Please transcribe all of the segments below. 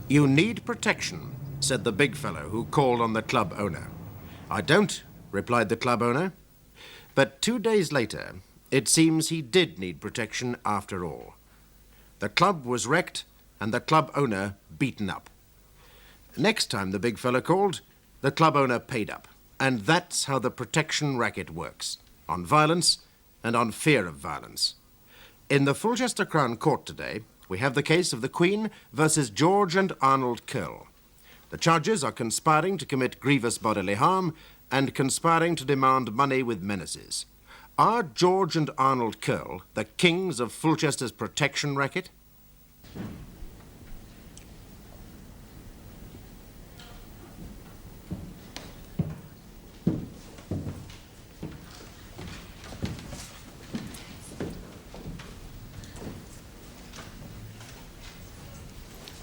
"You need protection," said the big fellow who called on the club owner. "I don't," replied the club owner. But 2 days later, it seems he did need protection after all. The club was wrecked and the club owner beaten up. Next time the big fella called, the club owner paid up. And that's how the protection racket works, on violence and on fear of violence. In the Fulchester Crown Court today, we have the case of the Queen versus George and Arnold Curl. The charges are conspiring to commit grievous bodily harm and conspiring to demand money with menaces. Are George and Arnold Curl the kings of Fulchester's protection racket?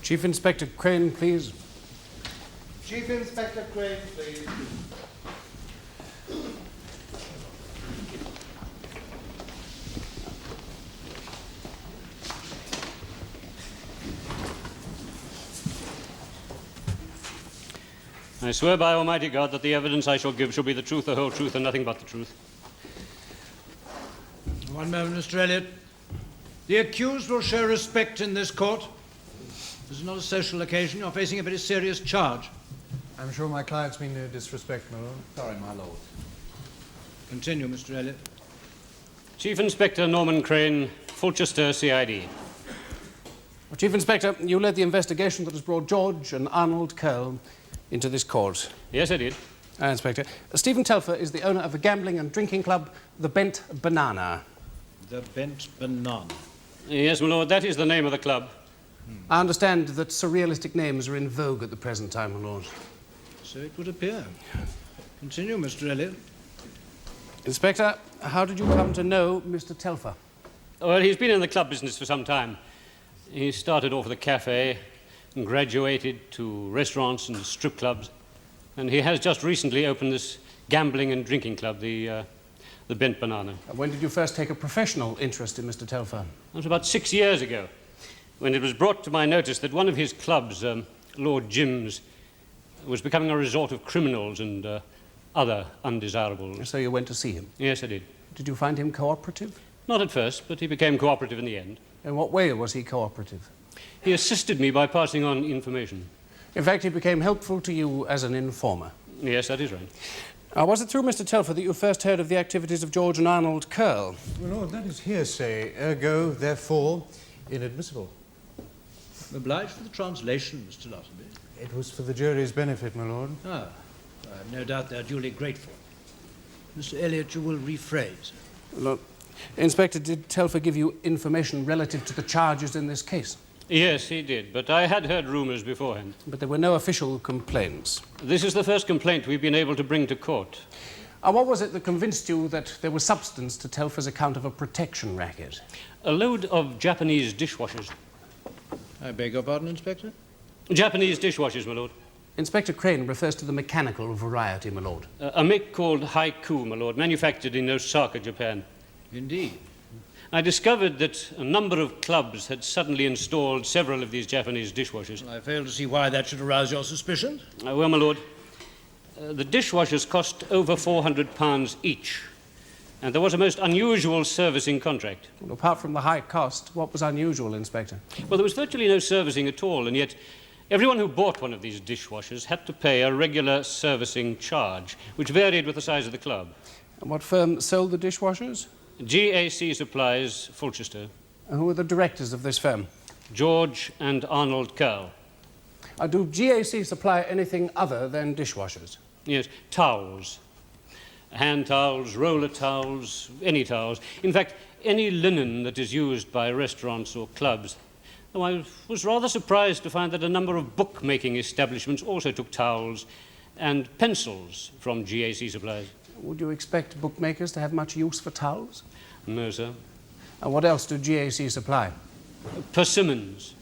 Chief Inspector Crane, please. Chief Inspector Crane, please. I swear by Almighty God that the evidence I shall give shall be the truth, the whole truth, and nothing but the truth. One moment, Mr. Elliot. The accused will show respect in this court. This is not a social occasion. You're facing a very serious charge. I'm sure my clients mean no disrespect, my lord. Sorry, my lord. Continue, Mr. Elliot. Chief Inspector Norman Crane, Fulchester, CID. Well, Chief Inspector, you led the investigation that has brought George and Arnold Curl into this court. Yes, I did. Inspector, Stephen Telfer is the owner of a gambling and drinking club, the Bent Banana. The Bent Banana. Yes, my lord, that is the name of the club. I understand that surrealistic names are in vogue at the present time, my lord. So it would appear. Continue, Mr. Elliot. Inspector, how did you come to know Mr. Telfer? Well, he's been in the club business for some time. He started off at a cafe and graduated to restaurants and strip clubs. And he has just recently opened this gambling and drinking club, the Bent Banana. When did you first take a professional interest in Mr. Telfer? That was about 6 years ago, when it was brought to my notice that one of his clubs, Lord Jim's, was becoming a resort of criminals and other undesirables. So you went to see him? Yes, I did. Did you find him cooperative? Not at first, but he became cooperative in the end. In what way was he cooperative? He assisted me by passing on information. In fact, he became helpful to you as an informer. Yes, that is right. Was it through Mr. Telfer that you first heard of the activities of George and Arnold Curl? My lord, that is hearsay, ergo, therefore, inadmissible. Obliged for the translation, Mr. Lotterby. It was for the jury's benefit, my lord. Ah, I have no doubt they're duly grateful. Mr. Elliot, you will rephrase. Look, Inspector, did Telfer give you information relative to the charges in this case? Yes, he did, but I had heard rumours beforehand. But there were no official complaints. This is the first complaint we've been able to bring to court. What was it that convinced you that there was substance to Telfer's account of a protection racket? A load of Japanese dishwashers. I beg your pardon, Inspector? Japanese dishwashers, my lord. Inspector Crane refers to the mechanical variety, my lord. A make called Haiku, my lord, manufactured in Osaka, Japan. Indeed. I discovered that a number of clubs had suddenly installed several of these Japanese dishwashers. I fail to see why that should arouse your suspicions. Well, my lord, the dishwashers cost over £400 each, and there was a most unusual servicing contract. Well, apart from the high cost, what was unusual, Inspector? Well, there was virtually no servicing at all, and yet everyone who bought one of these dishwashers had to pay a regular servicing charge, which varied with the size of the club. And what firm sold the dishwashers? GAC Supplies, Fulchester. And who were the directors of this firm? George and Arnold Curl. Do GAC supply anything other than dishwashers? Yes, towels. Hand towels, roller towels, any towels. In fact, any linen that is used by restaurants or clubs. Though I was rather surprised to find that a number of bookmaking establishments also took towels and pencils from GAC Supplies. Would you expect bookmakers to have much use for towels? No, sir. And what else do GAC supply? Persimmons.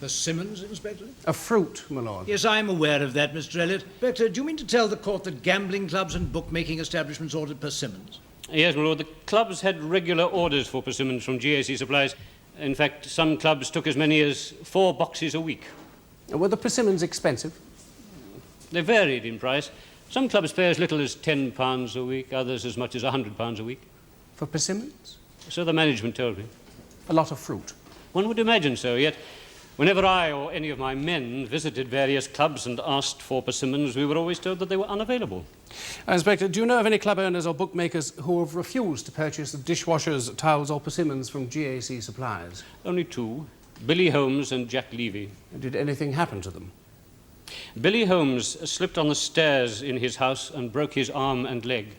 Persimmons, Inspector? A fruit, my lord. Yes, I'm aware of that, Mr. Elliot. Inspector, do you mean to tell the court that gambling clubs and bookmaking establishments ordered persimmons? Yes, my lord. The clubs had regular orders for persimmons from GAC Supplies. In fact, some clubs took as many as 4 boxes a week. Were the Persimmons expensive? They varied in price. Some clubs pay as little as £10 a week, others as much as £100 a week. For Persimmons? So the management told me. A lot of fruit. One would imagine so, yet whenever I or any of my men visited various clubs and asked for Persimmons, we were always told that they were unavailable. Inspector, do you know of any club owners or bookmakers who have refused to purchase dishwashers, towels or Persimmons from GAC suppliers? Only two, Billy Holmes and Jack Levy. Did anything happen to them? Billy Holmes slipped on the stairs in his house and broke his arm and leg.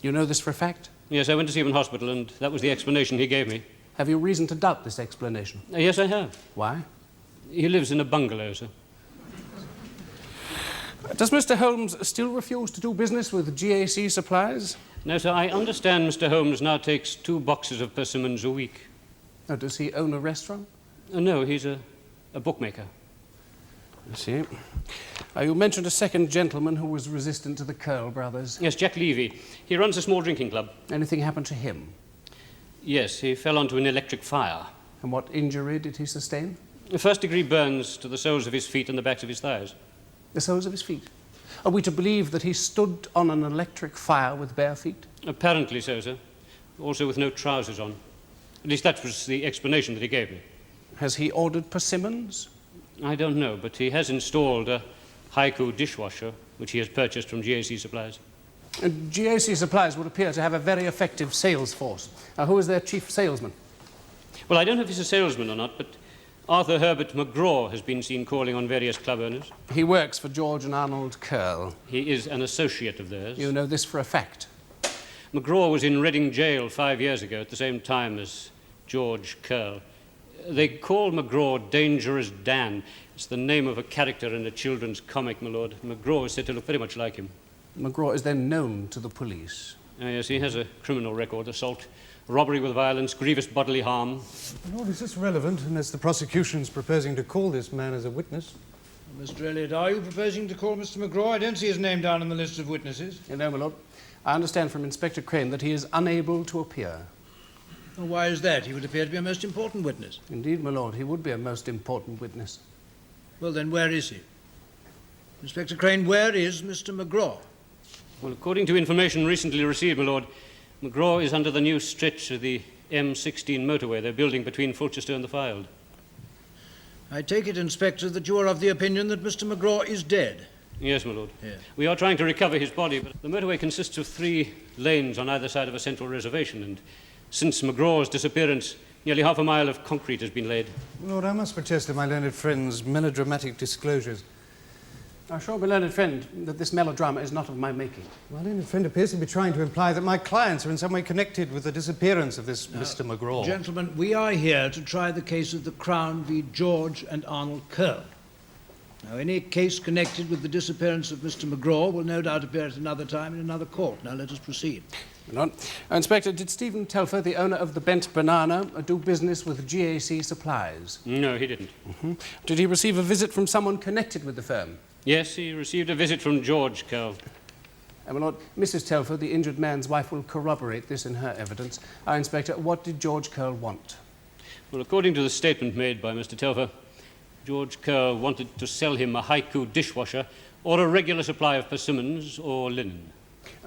You know this for a fact? Yes, I went to see him in hospital, and that was the explanation he gave me. Have you reason to doubt this explanation? Yes, I have. Why? He lives in a bungalow, sir. Does Mr. Holmes still refuse to do business with GAC suppliers? No, sir, I understand Mr. Holmes now takes 2 boxes of Persimmons a week. Oh, does he own a restaurant? No, he's a bookmaker. I see. You mentioned a second gentleman who was resistant to the Curl brothers. Yes, Jack Levy. He runs a small drinking club. Anything happened to him? Yes, he fell onto an electric fire. And what injury did he sustain? First-degree burns to the soles of his feet and the backs of his thighs. The soles of his feet? Are we to believe that he stood on an electric fire with bare feet? Apparently so, sir. Also with no trousers on. At least that was the explanation that he gave me. Has he ordered Persimmons? I don't know, but he has installed a haiku dishwasher, which he has purchased from GAC Supplies. GAC Supplies would appear to have a very effective sales force. Who is their chief salesman? Well, I don't know if he's a salesman or not, but Arthur Herbert McGraw has been seen calling on various club owners. He works for George and Arnold Curl. He is an associate of theirs. You know this for a fact? McGraw was in Reading jail 5 years ago at the same time as George Curl. They call McGraw Dangerous Dan. It's the name of a character in a children's comic, my lord. McGraw is said to look very much like him. McGraw is then known to the police. Yes, he has a criminal record: assault, robbery with violence, grievous bodily harm. Lord, is this relevant unless the prosecution's proposing to call this man as a witness? Mr. Elliot, are you proposing to call Mr. McGraw? I don't see his name down on the list of witnesses. No, my lord. I understand from Inspector Crane that he is unable to appear. Well, why is that? He would appear to be a most important witness. Indeed, my lord, he would be a most important witness. Well, then, where is he? Inspector Crane, where is Mr. McGraw? Well, according to information recently received, my lord, McGraw is under the new stretch of the M16 motorway they're building between Fulchester and the Fylde. I take it, Inspector, that you are of the opinion that Mr. McGraw is dead. Yes, my lord. Yes. We are trying to recover his body, but the motorway consists of 3 lanes on either side of a central reservation, and since McGraw's disappearance, nearly half a mile of concrete has been laid. Lord, I must protest at my learned friend's melodramatic disclosures. I assure my learned friend that this melodrama is not of my making. My learned friend appears to be trying to imply that my clients are in some way connected with the disappearance of this Mr. McGraw. Gentlemen, we are here to try the case of the Crown v. George and Arnold Curl. Now, any case connected with the disappearance of Mr. McGraw will no doubt appear at another time in another court. Now, let us proceed. My lord. Inspector, did Stephen Telfer, the owner of the Bent Banana, do business with GAC Supplies? No, he didn't. Did he receive a visit from someone connected with the firm? Yes, he received a visit from George Curl. My lord, Mrs. Telfer, the injured man's wife, will corroborate this in her evidence. Inspector, what did George Curl want? Well, according to the statement made by Mr. Telfer, George Curl wanted to sell him a haiku dishwasher or a regular supply of Persimmons or linen.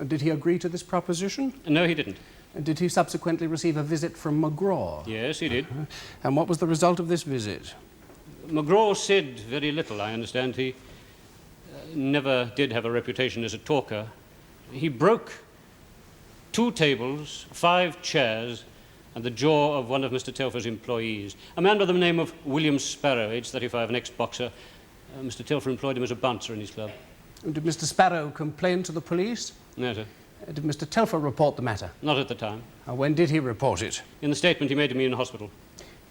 Did he agree to this proposition? No, he didn't. Did he subsequently receive a visit from McGraw? Yes, he did. And what was the result of this visit? McGraw said very little, I understand. He never did have a reputation as a talker. He broke 2 tables, 5 chairs, and the jaw of one of Mr. Telfer's employees, a man by the name of William Sparrow, age 35, an ex-boxer. Mr. Telfer employed him as a bouncer in his club. Did Mr. Sparrow complain to the police? No, sir. Did Mr. Telfer report the matter? Not at the time. When did he report it? In the statement he made to me in hospital.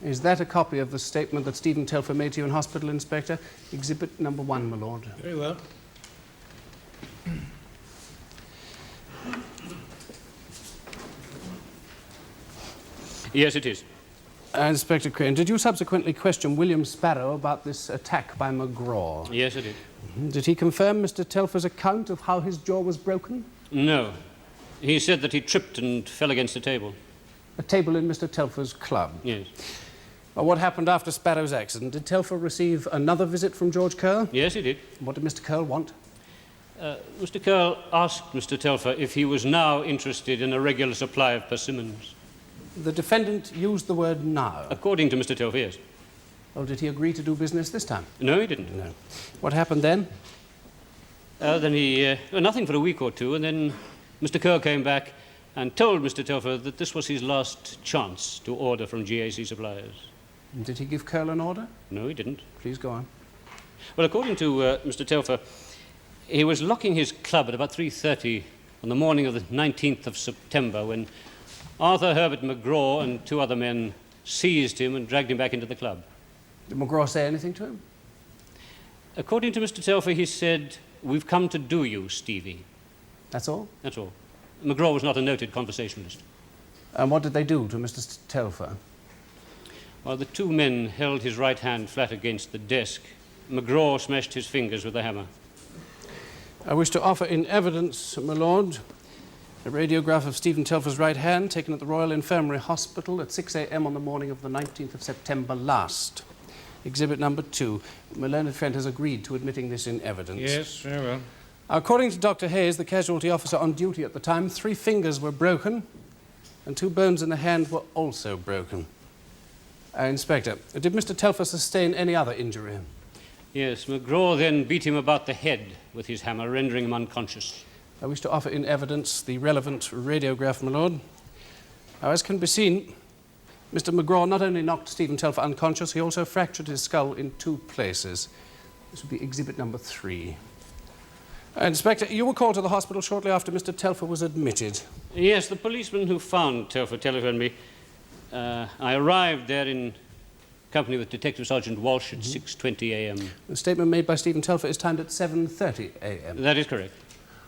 Is that a copy of the statement that Stephen Telfer made to you in hospital, Inspector? Exhibit number 1, my lord. Very well. Yes, it is. Inspector Crane, did you subsequently question William Sparrow about this attack by McGraw? Yes, I did. Did he confirm Mr. Telfer's account of how his jaw was broken? No. He said that he tripped and fell against a table. A table in Mr. Telfer's club? Yes. Well, what happened after Sparrow's accident? Did Telfer receive another visit from George Curl? Yes, he did. What did Mr. Curl want? Mr. Curl asked Mr. Telfer if he was now interested in a regular supply of Persimmons. The defendant used the word now. According to Mr. Telfer, yes. Well, did he agree to do business this time? No, he didn't. No. What happened then? Then he... nothing for a week or two, and then Mr. Curl came back and told Mr. Telfer that this was his last chance to order from GAC suppliers. And did he give Curl an order? No, he didn't. Please go on. Well, according to Mr. Telfer, he was locking his club at about 3:30 on the morning of the 19th of September when Arthur Herbert McGraw and two other men seized him and dragged him back into the club. Did McGraw say anything to him? According to Mr. Telfer, he said, "We've come to do you, Stevie." That's all? That's all. McGraw was not a noted conversationalist. And what did they do to Mr. Telfer? While the two men held his right hand flat against the desk, McGraw smashed his fingers with a hammer. I wish to offer in evidence, my lord, a radiograph of Stephen Telfer's right hand taken at the Royal Infirmary Hospital at 6 a.m. on the morning of the 19th of September last. Exhibit number 2. My learned friend has agreed to admitting this in evidence. Yes, very well. According to Dr. Hayes, the casualty officer on duty at the time, 3 fingers were broken and 2 bones in the hand were also broken. Inspector, did Mr. Telfer sustain any other injury? Yes, McGraw then beat him about the head with his hammer, rendering him unconscious. I wish to offer in evidence the relevant radiograph, my lord. Now, as can be seen, Mr. McGraw not only knocked Stephen Telfer unconscious, he also fractured his skull in 2 places. This would be exhibit number 3. Inspector, you were called to the hospital shortly after Mr. Telfer was admitted. Yes, the policeman who found Telfer telephoned me. I arrived there in company with Detective Sergeant Walsh at 6:20 a.m. The statement made by Stephen Telfer is timed at 7:30 a.m. That is correct.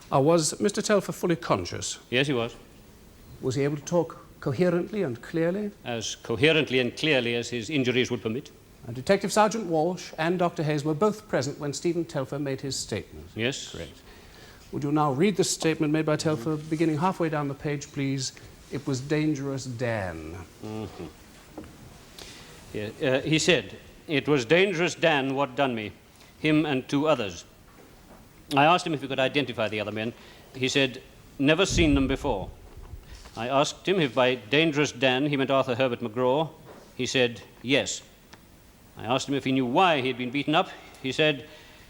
Was Mr. Telfer fully conscious? Yes, he was. Was he able to talk coherently and clearly? As coherently and clearly as his injuries would permit. Detective Sergeant Walsh and Dr. Hayes were both present when Stephen Telfer made his statement. Yes. Correct. Would you now read the statement made by Telfer, beginning halfway down the page, please? It was dangerous, Dan. Mm-hmm. Yeah, he said, "It was dangerous Dan what done me, him and 2 others. I asked him if he could identify the other men. He said, never seen them before. I asked him if by dangerous Dan he meant Arthur Herbert McGraw. He said, yes. I asked him if he knew why he had been beaten up. He said,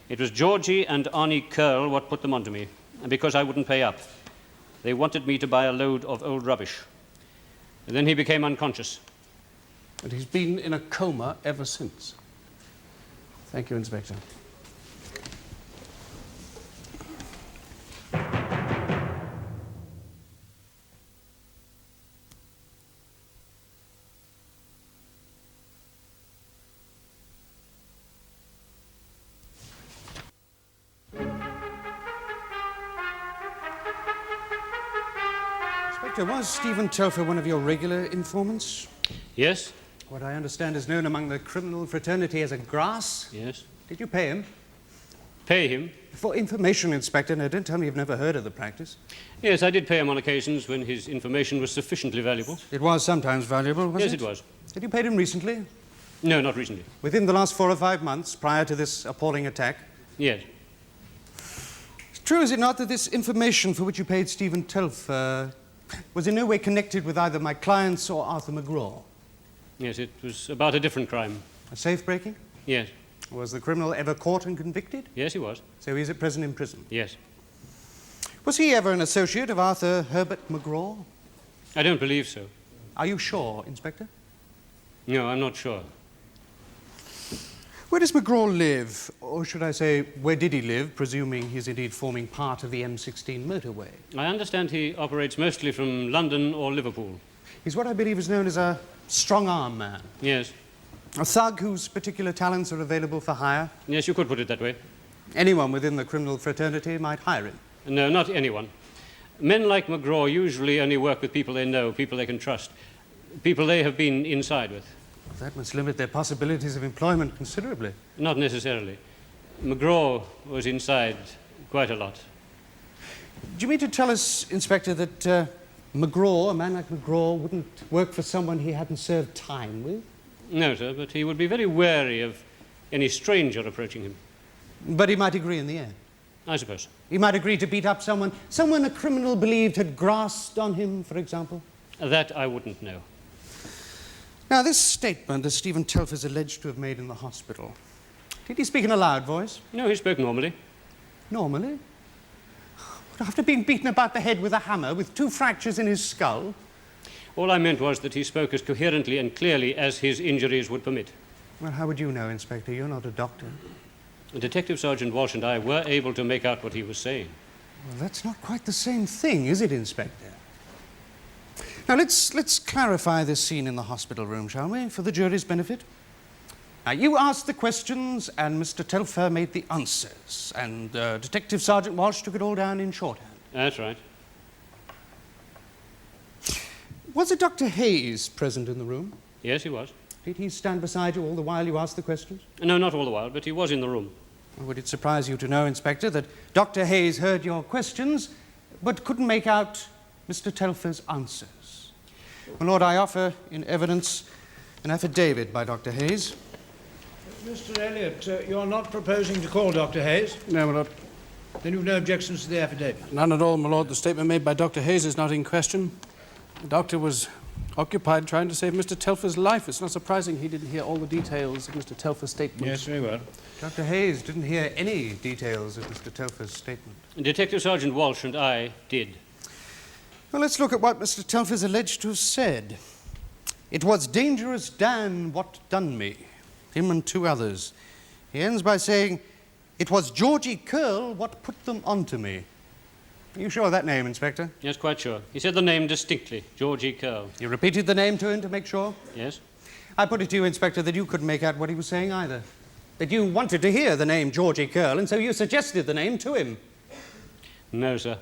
it was Georgie and Arnie Curl what put them onto me, and because I wouldn't pay up. They wanted me to buy a load of old rubbish. And then he became unconscious." And he's been in a coma ever since. Thank you, Inspector. Inspector, was Stephen Telfer one of your regular informants? Yes? What I understand is known among the criminal fraternity as a grass. Yes. Did you pay him? Pay him? For information, Inspector. Now, don't tell me you've never heard of the practice. Yes, I did pay him on occasions when his information was sufficiently valuable. It was sometimes valuable, was it? Yes, it was. Did you pay him recently? No, not recently. Within the last 4 or 5 months, prior to this appalling attack? Yes. True, is it not, that this information for which you paid Stephen Telfer was in no way connected with either my clients or Arthur McGraw? Yes, it was about a different crime. A safe-breaking? Yes. Was the criminal ever caught and convicted? Yes, he was. So he's at present in prison? Yes. Was he ever an associate of Arthur Herbert McGraw? I don't believe so. Are you sure, Inspector? No, I'm not sure. Where does McGraw live? Or should I say, where did he live, presuming he's indeed forming part of the M16 motorway? I understand he operates mostly from London or Liverpool. He's what I believe is known as a strong-arm man. Yes. A thug whose particular talents are available for hire. Yes, you could put it that way. Anyone within the criminal fraternity might hire him. No, not anyone. Men like McGraw usually only work with people they know, people they can trust, people they have been inside with. That must limit their possibilities of employment considerably. Not necessarily. McGraw was inside quite a lot. Do you mean to tell us, Inspector, that McGraw, a man like McGraw, wouldn't work for someone he hadn't served time with? No, sir, but he would be very wary of any stranger approaching him. But he might agree in the end. I suppose so. He might agree to beat up someone a criminal believed had grasped on him, for example. That I wouldn't know. Now, this statement that Stephen Telfer is alleged to have made in the hospital, did he speak in a loud voice? No, he spoke normally. Normally? But after being beaten about the head with a hammer, with 2 fractures in his skull? All I meant was that he spoke as coherently and clearly as his injuries would permit. Well, how would you know, Inspector? You're not a doctor. Detective Sergeant Walsh and I were able to make out what he was saying. Well, that's not quite the same thing, is it, Inspector? Now, let's clarify this scene in the hospital room, shall we, for the jury's benefit? Now, you asked the questions, and Mr. Telfer made the answers, and Detective Sergeant Walsh took it all down in shorthand. That's right. Was it Dr. Hayes present in the room? Yes, he was. Did he stand beside you all the while you asked the questions? No, not all the while, but he was in the room. Would it surprise you to know, Inspector, that Dr. Hayes heard your questions, but couldn't make out Mr. Telfer's answers? My Lord, I offer in evidence an affidavit by Dr. Hayes. Mr. Elliot, you're not proposing to call Dr. Hayes? No, my Lord. Then you've no objections to the affidavit? None at all, my Lord. The statement made by Dr. Hayes is not in question. The doctor was occupied trying to save Mr. Telfer's life. It's not surprising he didn't hear all the details of Mr. Telfer's statement. Yes, very well. Dr. Hayes didn't hear any details of Mr. Telfer's statement. Detective Sergeant Walsh and I did. Well, let's look at what Mr. Telfer's alleged to have said. It was Dangerous Dan what done me, him and 2 others. He ends by saying, it was Georgie Curl what put them onto me. Are you sure of that name, Inspector? Yes, quite sure. He said the name distinctly, Georgie Curl. You repeated the name to him to make sure? Yes. I put it to you, Inspector, that you couldn't make out what he was saying either. That you wanted to hear the name Georgie Curl, and so you suggested the name to him. No, sir.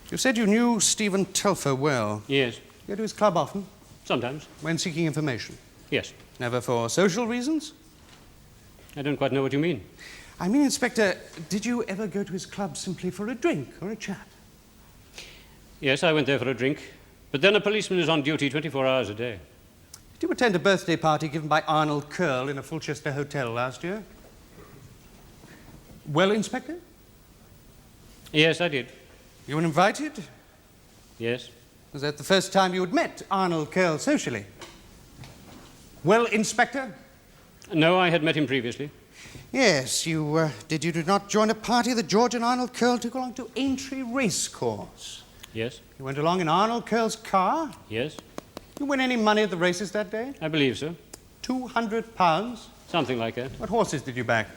You said you knew Stephen Telfer well. Yes. You go to his club often? Sometimes. When seeking information? Yes. Never for social reasons? I don't quite know what you mean. I mean, Inspector, did you ever go to his club simply for a drink or a chat? Yes, I went there for a drink. But then a policeman is on duty 24 hours a day. Did you attend a birthday party given by Arnold Curl in a Fulchester hotel last year? Well, Inspector? Yes, I did. You were invited? Yes. Was that the first time you had met Arnold Curl socially? Well, Inspector? No, I had met him previously. Yes, you did not join a party that George and Arnold Curl took along to Aintree Racecourse? Yes. You went along in Arnold Curl's car? Yes. You win any money at the races that day? I believe so. £200? Something like that. What horses did you back?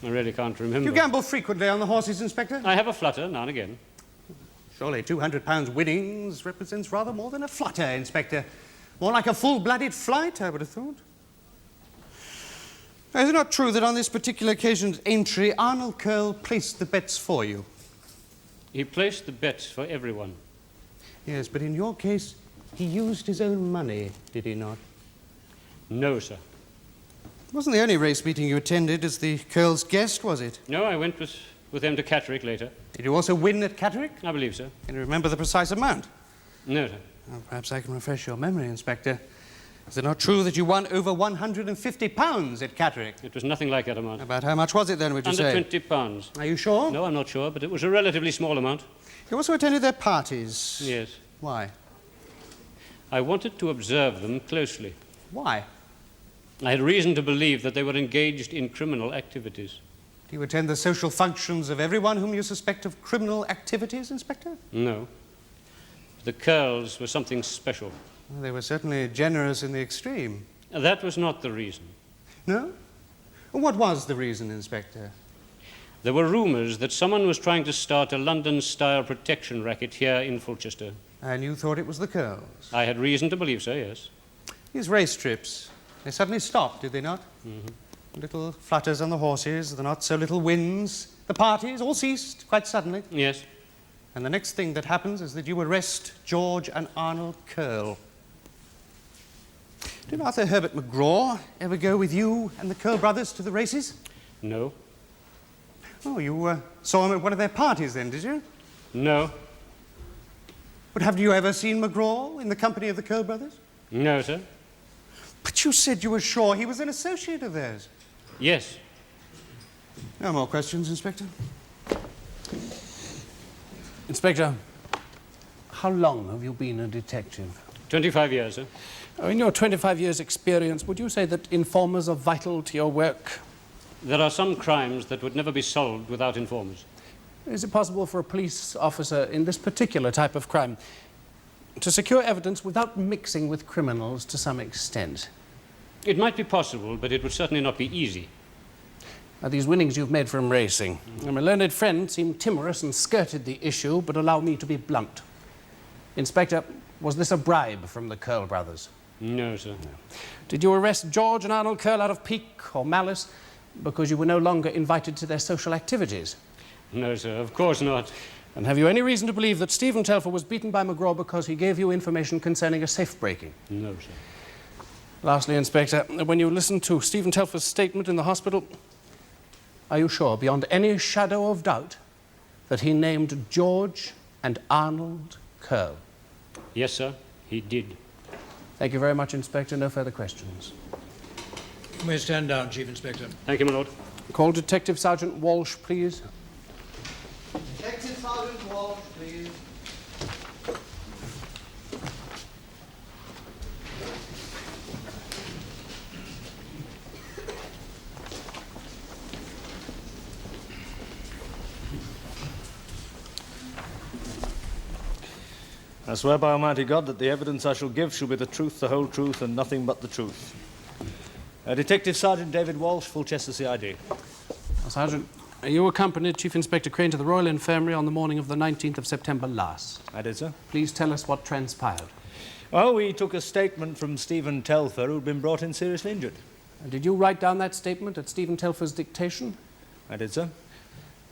I really can't remember. You gamble frequently on the horses, Inspector? I have a flutter now and again. Surely £200 winnings represents rather more than a flutter, Inspector. More like a full-blooded flight, I would have thought. Now, is it not true that on this particular occasion at Aintree, Arnold Curl placed the bets for you? He placed the bets for everyone. Yes, but in your case, he used his own money, did he not? No, sir. It wasn't the only race meeting you attended as the Curl's guest, was it? No, I went with them to Catterick later. Did you also win at Catterick? I believe so. Can you remember the precise amount? No, sir. Well, perhaps I can refresh your memory, Inspector. Is it not true that you won over £150 at Catterick? It was nothing like that amount. About how much was it then, would you say? Under £20. Are you sure? No, I'm not sure, but it was a relatively small amount. You also attended their parties? Yes. Why? I wanted to observe them closely. Why? I had reason to believe that they were engaged in criminal activities. Do you attend the social functions of everyone whom you suspect of criminal activities, Inspector? No. The Curls were something special. Well, they were certainly generous in the extreme. That was not the reason. No? Well, what was the reason, Inspector? There were rumours that someone was trying to start a London-style protection racket here in Fulchester. And you thought it was the Curls? I had reason to believe so, yes. These race trips, they suddenly stopped, did they not? Mm-hmm. Little flutters on the horses, the not so little winds, the parties all ceased quite suddenly. Yes. And the next thing that happens is that you arrest George and Arnold Curl. Did Arthur Herbert McGraw ever go with you and the Curl brothers to the races? No. Oh, you saw him at one of their parties then, did you? No. But have you ever seen McGraw in the company of the Curl brothers? No, sir. But you said you were sure he was an associate of theirs. Yes. No more questions, Inspector? Inspector, how long have you been a detective? 25 years, sir. In your 25 years' experience, would you say that informers are vital to your work? There are some crimes that would never be solved without informers. Is it possible for a police officer in this particular type of crime to secure evidence without mixing with criminals to some extent? It might be possible, but it would certainly not be easy. Now, these winnings you've made from racing. My learned friend seemed timorous and skirted the issue, but allow me to be blunt. Inspector, was this a bribe from the Curl brothers? No, sir. No. Did you arrest George and Arnold Curl out of pique or malice because you were no longer invited to their social activities? No, sir, of course not. And have you any reason to believe that Stephen Telfer was beaten by McGraw because he gave you information concerning a safe breaking? No, sir. Lastly, Inspector, when you listened to Stephen Telfer's statement in the hospital, are you sure, beyond any shadow of doubt, that he named George and Arnold Curl? Yes, sir, he did. Thank you very much, Inspector. No further questions. You may stand down, Chief Inspector. Thank you, my lord. Call Detective Sergeant Walsh, please. Detective Sergeant Walsh, please. I swear by Almighty God that the evidence I shall give shall be the truth, the whole truth, and nothing but the truth. Detective Sergeant David Walsh, Fulchester CID. Sergeant, you accompanied Chief Inspector Crane to the Royal Infirmary on the morning of the 19th of September last. I did, sir. Please tell us what transpired. Well, we took a statement from Stephen Telfer, who'd been brought in seriously injured. Did you write down that statement at Stephen Telfer's dictation? I did, sir.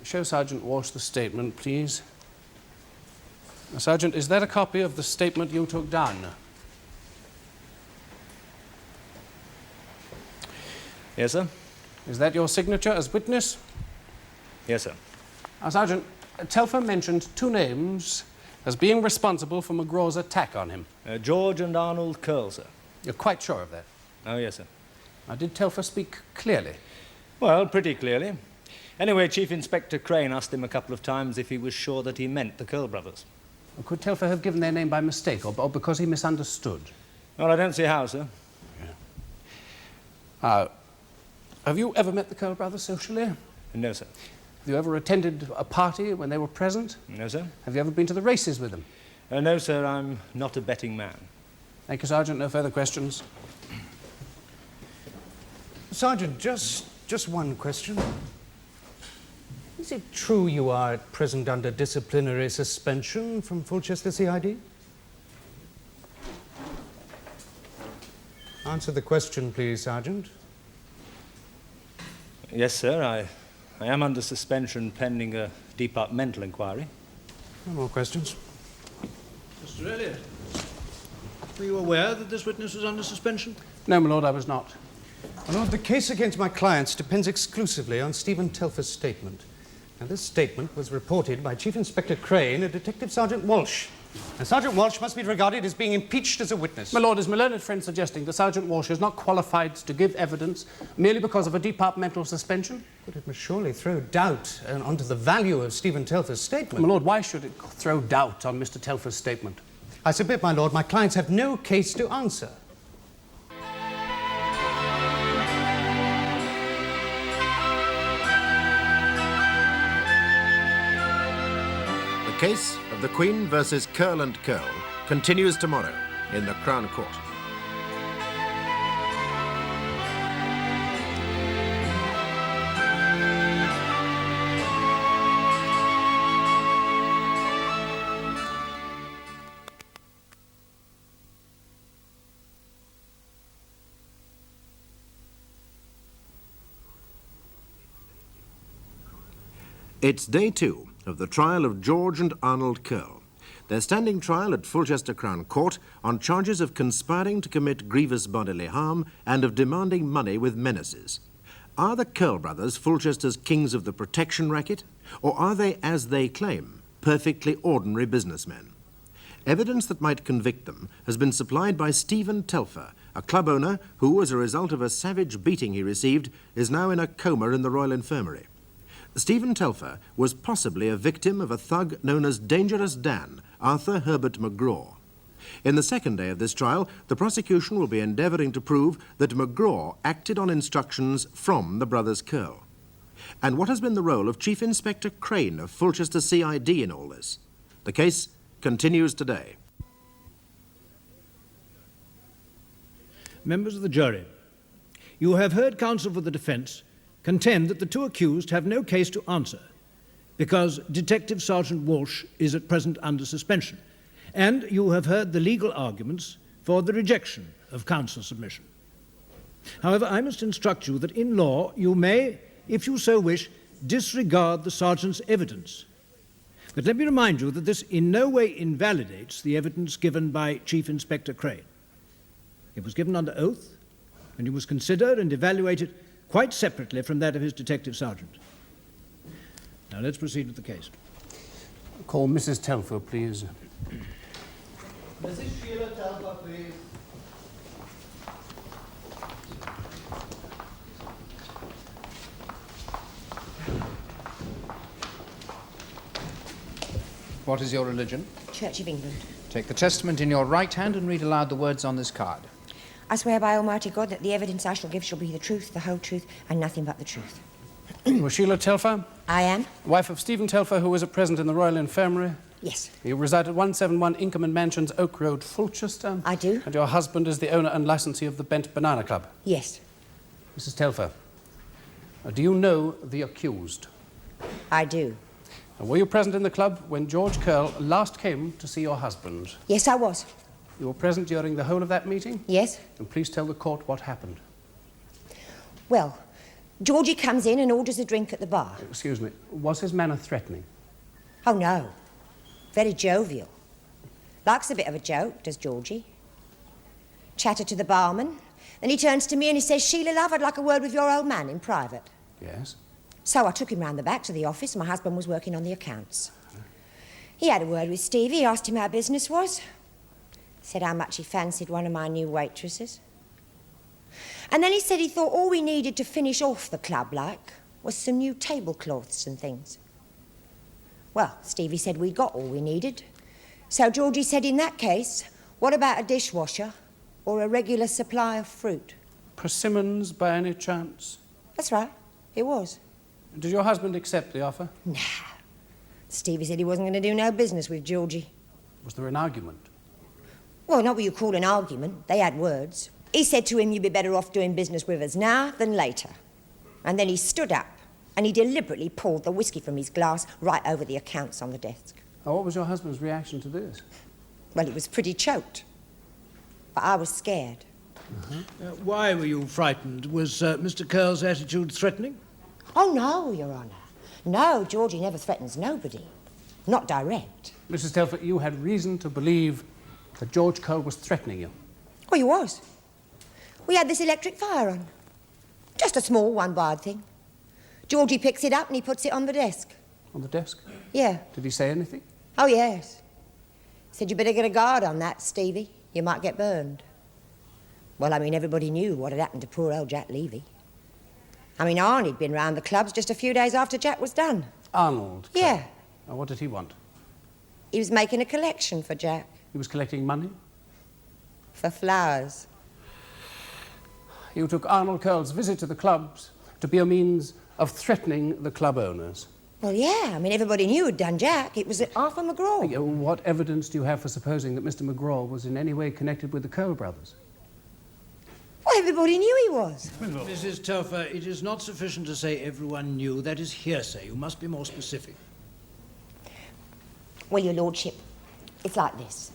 Show Sergeant Walsh the statement, please. Now, Sergeant, is that a copy of the statement you took down? Yes, sir. Is that your signature as witness? Yes, sir. Now, Sergeant, Telfer mentioned two names as being responsible for McGraw's attack on him. George and Arnold Curl, sir. You're quite sure of that? Oh, yes, sir. Now, did Telfer speak clearly? Well, pretty clearly. Anyway, Chief Inspector Crane asked him a couple of times if he was sure that he meant the Curl brothers. Or could Telfer have given their name by mistake or because he misunderstood? Well, I don't see how, sir. Have you ever met the Curl brothers socially? No, sir. Have you ever attended a party when they were present? No, sir. Have you ever been to the races with them? No, sir, I'm not a betting man. Thank you, Sergeant. No further questions. Sergeant, just one question. Is it true you are at present under disciplinary suspension from Fulchester CID? Answer the question, please, Sergeant. Yes, sir, I am under suspension pending a departmental inquiry. No more questions. Mr. Elliot, were you aware that this witness was under suspension? No, my lord, I was not. My lord, the case against my clients depends exclusively on Stephen Telfer's statement. Now, this statement was reported by Chief Inspector Crane and Detective Sergeant Walsh. And Sergeant Walsh must be regarded as being impeached as a witness. My lord, is my learned friend suggesting that Sergeant Walsh is not qualified to give evidence merely because of a departmental suspension? But it must surely throw doubt onto the value of Stephen Telfer's statement. My lord, why should it throw doubt on Mr. Telfer's statement? I submit, my lord, my clients have no case to answer. The case of the Queen versus Curl and Curl continues tomorrow in the Crown Court. It's day 2 of the trial of George and Arnold Curl. They're standing trial at Fulchester Crown Court on charges of conspiring to commit grievous bodily harm and of demanding money with menaces. Are the Curl brothers Fulchester's kings of the protection racket, or are they, as they claim, perfectly ordinary businessmen? evidence that might convict them has been supplied by Stephen Telfer, a club owner who, as a result of a savage beating he received, is now in a coma in the Royal Infirmary. Stephen Telfer was possibly a victim of a thug known as Dangerous Dan, Arthur Herbert McGraw. In the second day of this trial, the prosecution will be endeavouring to prove that McGraw acted on instructions from the brothers Curl. And what has been the role of Chief Inspector Crane of Fulchester CID in all this? The case continues today. Members of the jury, you have heard counsel for the defence contend that the two accused have no case to answer because Detective Sergeant Walsh is at present under suspension, and you have heard the legal arguments for the rejection of counsel's submission. However, I must instruct you that in law you may, if you so wish, disregard the sergeant's evidence. But let me remind you that this in no way invalidates the evidence given by Chief Inspector Crane. It was given under oath, and it was considered and evaluated quite separately from that of his detective sergeant. Now let's proceed with the case. Call Mrs. Telfer, please. Mrs. Sheila Telfer, please. What is your religion? Church of England. Take the testament in your right hand and read aloud the words on this card. I swear by Almighty God that the evidence I shall give shall be the truth, the whole truth, and nothing but the truth. Was Sheila Telfer? I am? Wife of Stephen Telfer, who was at present in the Royal Infirmary? Yes. You reside at 171 Inkerman Mansions, Oak Road, Fulchester? I do. And your husband is the owner and licensee of the Bent Banana Club? Yes. Mrs. Telfer, do you know the accused? I do. And were you present in the club when George Curl last came to see your husband? Yes, I was. You were present during the whole of that meeting? Yes. And please tell the court what happened. Well, Georgie comes in and orders a drink at the bar. Excuse me, was his manner threatening? Oh, no. Very jovial. Likes a bit of a joke, does Georgie. Chatted to the barman. Then he turns to me and he says, Sheila, love, I'd like a word with your old man in private. Yes. So I took him round the back to the office. My husband was working on the accounts. He had a word with Stevie, asked him how business was. Said how much he fancied one of my new waitresses. And then he said he thought all we needed to finish off the club, like, was some new tablecloths and things. Well, Stevie said we'd got all we needed. So Georgie said, in that case, what about a dishwasher or a regular supply of fruit? Persimmons, by any chance? That's right, it was. Did your husband accept the offer? Nah. Stevie said he wasn't going to do no business with Georgie. Was there an argument? Well, not what you call an argument. They had words. He said to him, you'd be better off doing business with us now than later. And then he stood up and he deliberately poured the whiskey from his glass right over the accounts on the desk. Now, what was your husband's reaction to this? Well, he was pretty choked. But I was scared. Why were you frightened? Was Mr. Curl's attitude threatening? Oh, no, Your Honour. No, Georgie never threatens nobody. Not direct. Mrs. Telfer, you had reason to believe that George Curl was threatening you. Oh, he was. We had this electric fire on. Just a small one-barred thing. Georgie picks it up and he puts it on the desk. On the desk? Yeah. Did he say anything? Oh, yes. Said, you better get a guard on that, Stevie. You might get burned. Well, I mean, everybody knew what had happened to poor old Jack Levy. I mean, Arnie'd been round the clubs just a few days after Jack was done. Arnold? Yeah. Now, what did he want? He was making a collection for Jack. He was collecting money? For flowers. You took Arnold Curl's visit to the clubs to be a means of threatening the club owners. Well, yeah. I mean, everybody knew who'd done Jack. It was Arthur McGraw. What evidence do you have for supposing that Mr. McGraw was in any way connected with the Curl brothers? Well, everybody knew he was. Mrs. Telfer, it is not sufficient to say everyone knew. That is hearsay. You must be more specific. Well, your lordship, it's like this.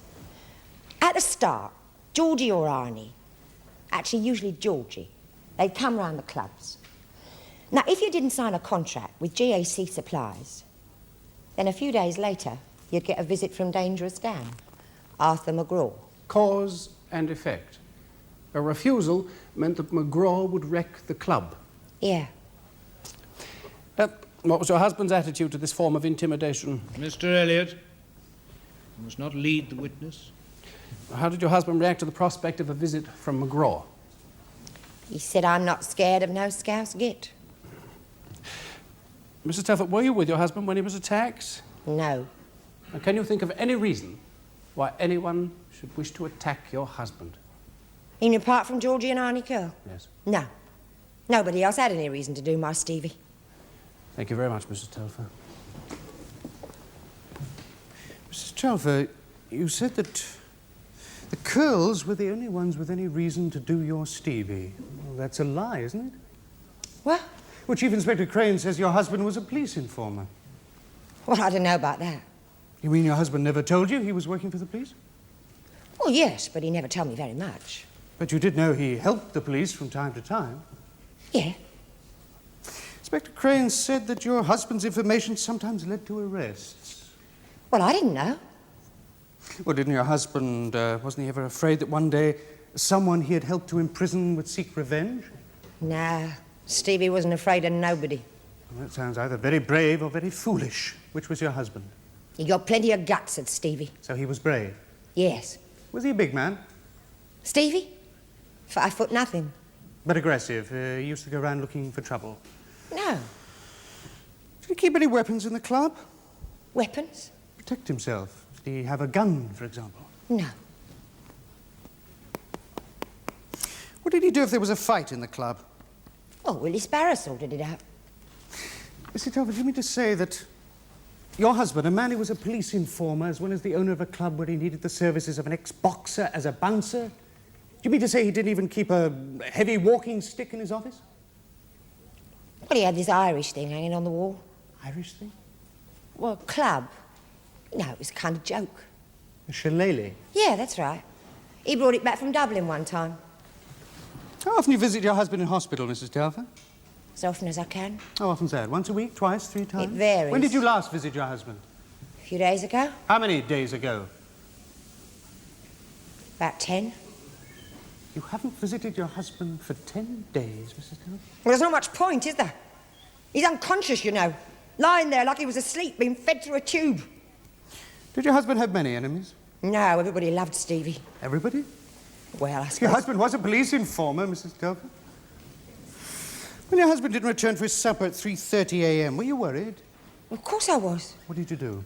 At the start, Georgie or Arnie, actually usually Georgie, they'd come round the clubs. Now, if you didn't sign a contract with GAC Supplies, then a few days later, you'd get a visit from Dangerous Dan, Arthur McGraw. Cause and effect. A refusal meant that McGraw would wreck the club. Yeah. What was your husband's attitude to this form of intimidation? Mr. Elliot. You must not lead the witness. How did your husband react to the prospect of a visit from McGraw? He said, I'm not scared of no scouse git. Mrs. Telford, were you with your husband when he was attacked? No. And can you think of any reason why anyone should wish to attack your husband? Even apart from Georgie and Arnie Curl? Yes. No. Nobody else had any reason to do my Stevie. Thank you very much, Mrs. Telford. Mrs. Telfer, you said that the Curls were the only ones with any reason to do your Stevie. Well, that's a lie, isn't it? What? Well, Chief Inspector Crane says your husband was a police informer. Well, I don't know about that. You mean your husband never told you he was working for the police? Well, yes, but he never told me very much. But you did know he helped the police from time to time. Yeah. Inspector Crane said that your husband's information sometimes led to arrests. Well, I didn't know. Well, didn't your husband, wasn't he ever afraid that one day someone he had helped to imprison would seek revenge? Nah, Stevie wasn't afraid of nobody. Well, that sounds either very brave or very foolish. Which was your husband? He got plenty of guts, said Stevie. So he was brave? Yes. Was he a big man? Stevie? 5 foot nothing. But aggressive. He used to go around looking for trouble. No. Did he keep any weapons in the club? Weapons? Protect himself. Did he have a gun, for example? No. What did he do if there was a fight in the club? Oh, Willie Sparrow sorted it out. Mr. Telford, do you mean to say that your husband, a man who was a police informer as well as the owner of a club where he needed the services of an ex-boxer as a bouncer, do you mean to say he didn't even keep a heavy walking stick in his office? Well, he had this Irish thing hanging on the wall. Irish thing? Well, club. No, it was a kind of joke. A shillelagh? Yeah, that's right. He brought it back from Dublin one time. How often do you visit your husband in hospital, Mrs. Telford? As often as I can. How often's that? Once a week? Twice? 3 times? It varies. When did you last visit your husband? A few days ago. How many days ago? About 10. You haven't visited your husband for 10 days, Mrs. Telford? Well, there's not much point, is there? He's unconscious, you know. Lying there like he was asleep, being fed through a tube. Did your husband have many enemies? No, everybody loved Stevie. Everybody? Well, I suppose... Your husband was a police informer, Mrs. Telford. When your husband didn't return for his supper at 3:30 a.m., were you worried? Of course I was. What did you do?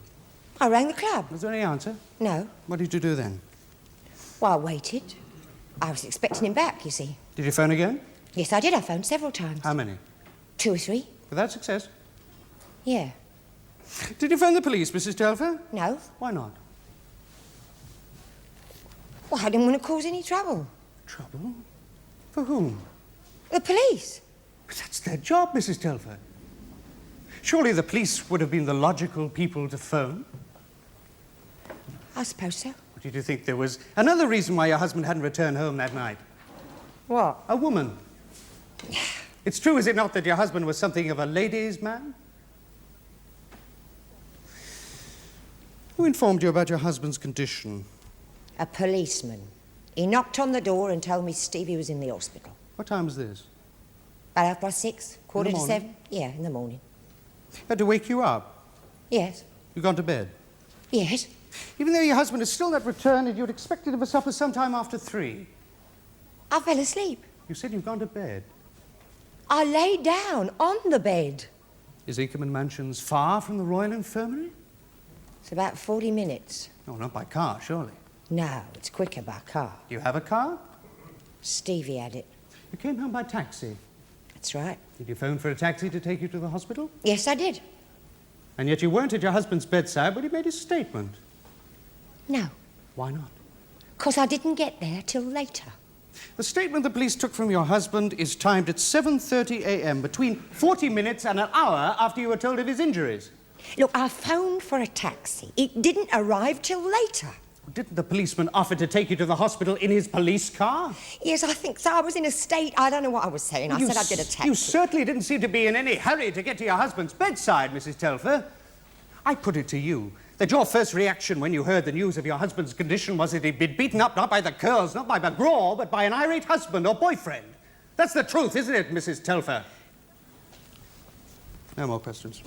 I rang the club. Was there any answer? No. What did you do then? Well, I waited. I was expecting him back, you see. Did you phone again? Yes, I did. I phoned several times. How many? 2 or 3. Without success? Yeah. Did you phone the police, Mrs. Telford? No. Why not? Well, I didn't want to cause any trouble. Trouble? For whom? The police. But that's their job, Mrs. Telford. Surely the police would have been the logical people to phone. I suppose so. Did you think there was another reason why your husband hadn't returned home that night? What? A woman. It's true, is it not, that your husband was something of a ladies' man? Who informed you about your husband's condition? A policeman. He knocked on the door and told me Stevie was in the hospital. What time was this? About 6:30, quarter to morning? 7. Yeah, in the morning. Had to wake you up. Yes. You gone to bed? Yes. Even though your husband has still not returned and you'd expected him for supper sometime after 3. I fell asleep. You said you've gone to bed. I lay down on the bed. Is Inkerman Mansions far from the Royal Infirmary? It's about 40 minutes. No, not by car, surely. No, it's quicker by car. Do you have a car? Stevie had it. You came home by taxi. That's right. Did you phone for a taxi to take you to the hospital? Yes, I did. And yet you weren't at your husband's bedside when he made his statement. No, Why not? 'cause I didn't get there till later. The statement the police took from your husband is timed at 7:30 a.m., between 40 minutes and an hour after you were told of his injuries. Look, I phoned for a taxi. It didn't arrive till later. Didn't the policeman offer to take you to the hospital in his police car? Yes, I think so. I was in a state... I don't know what I was saying. I said I'd get a taxi. You certainly didn't seem to be in any hurry to get to your husband's bedside, Mrs. Telfer. I put it to you that your first reaction when you heard the news of your husband's condition was that he'd been beaten up not by the Curls, not by McGraw, but by an irate husband or boyfriend. That's the truth, isn't it, Mrs. Telfer? No more questions.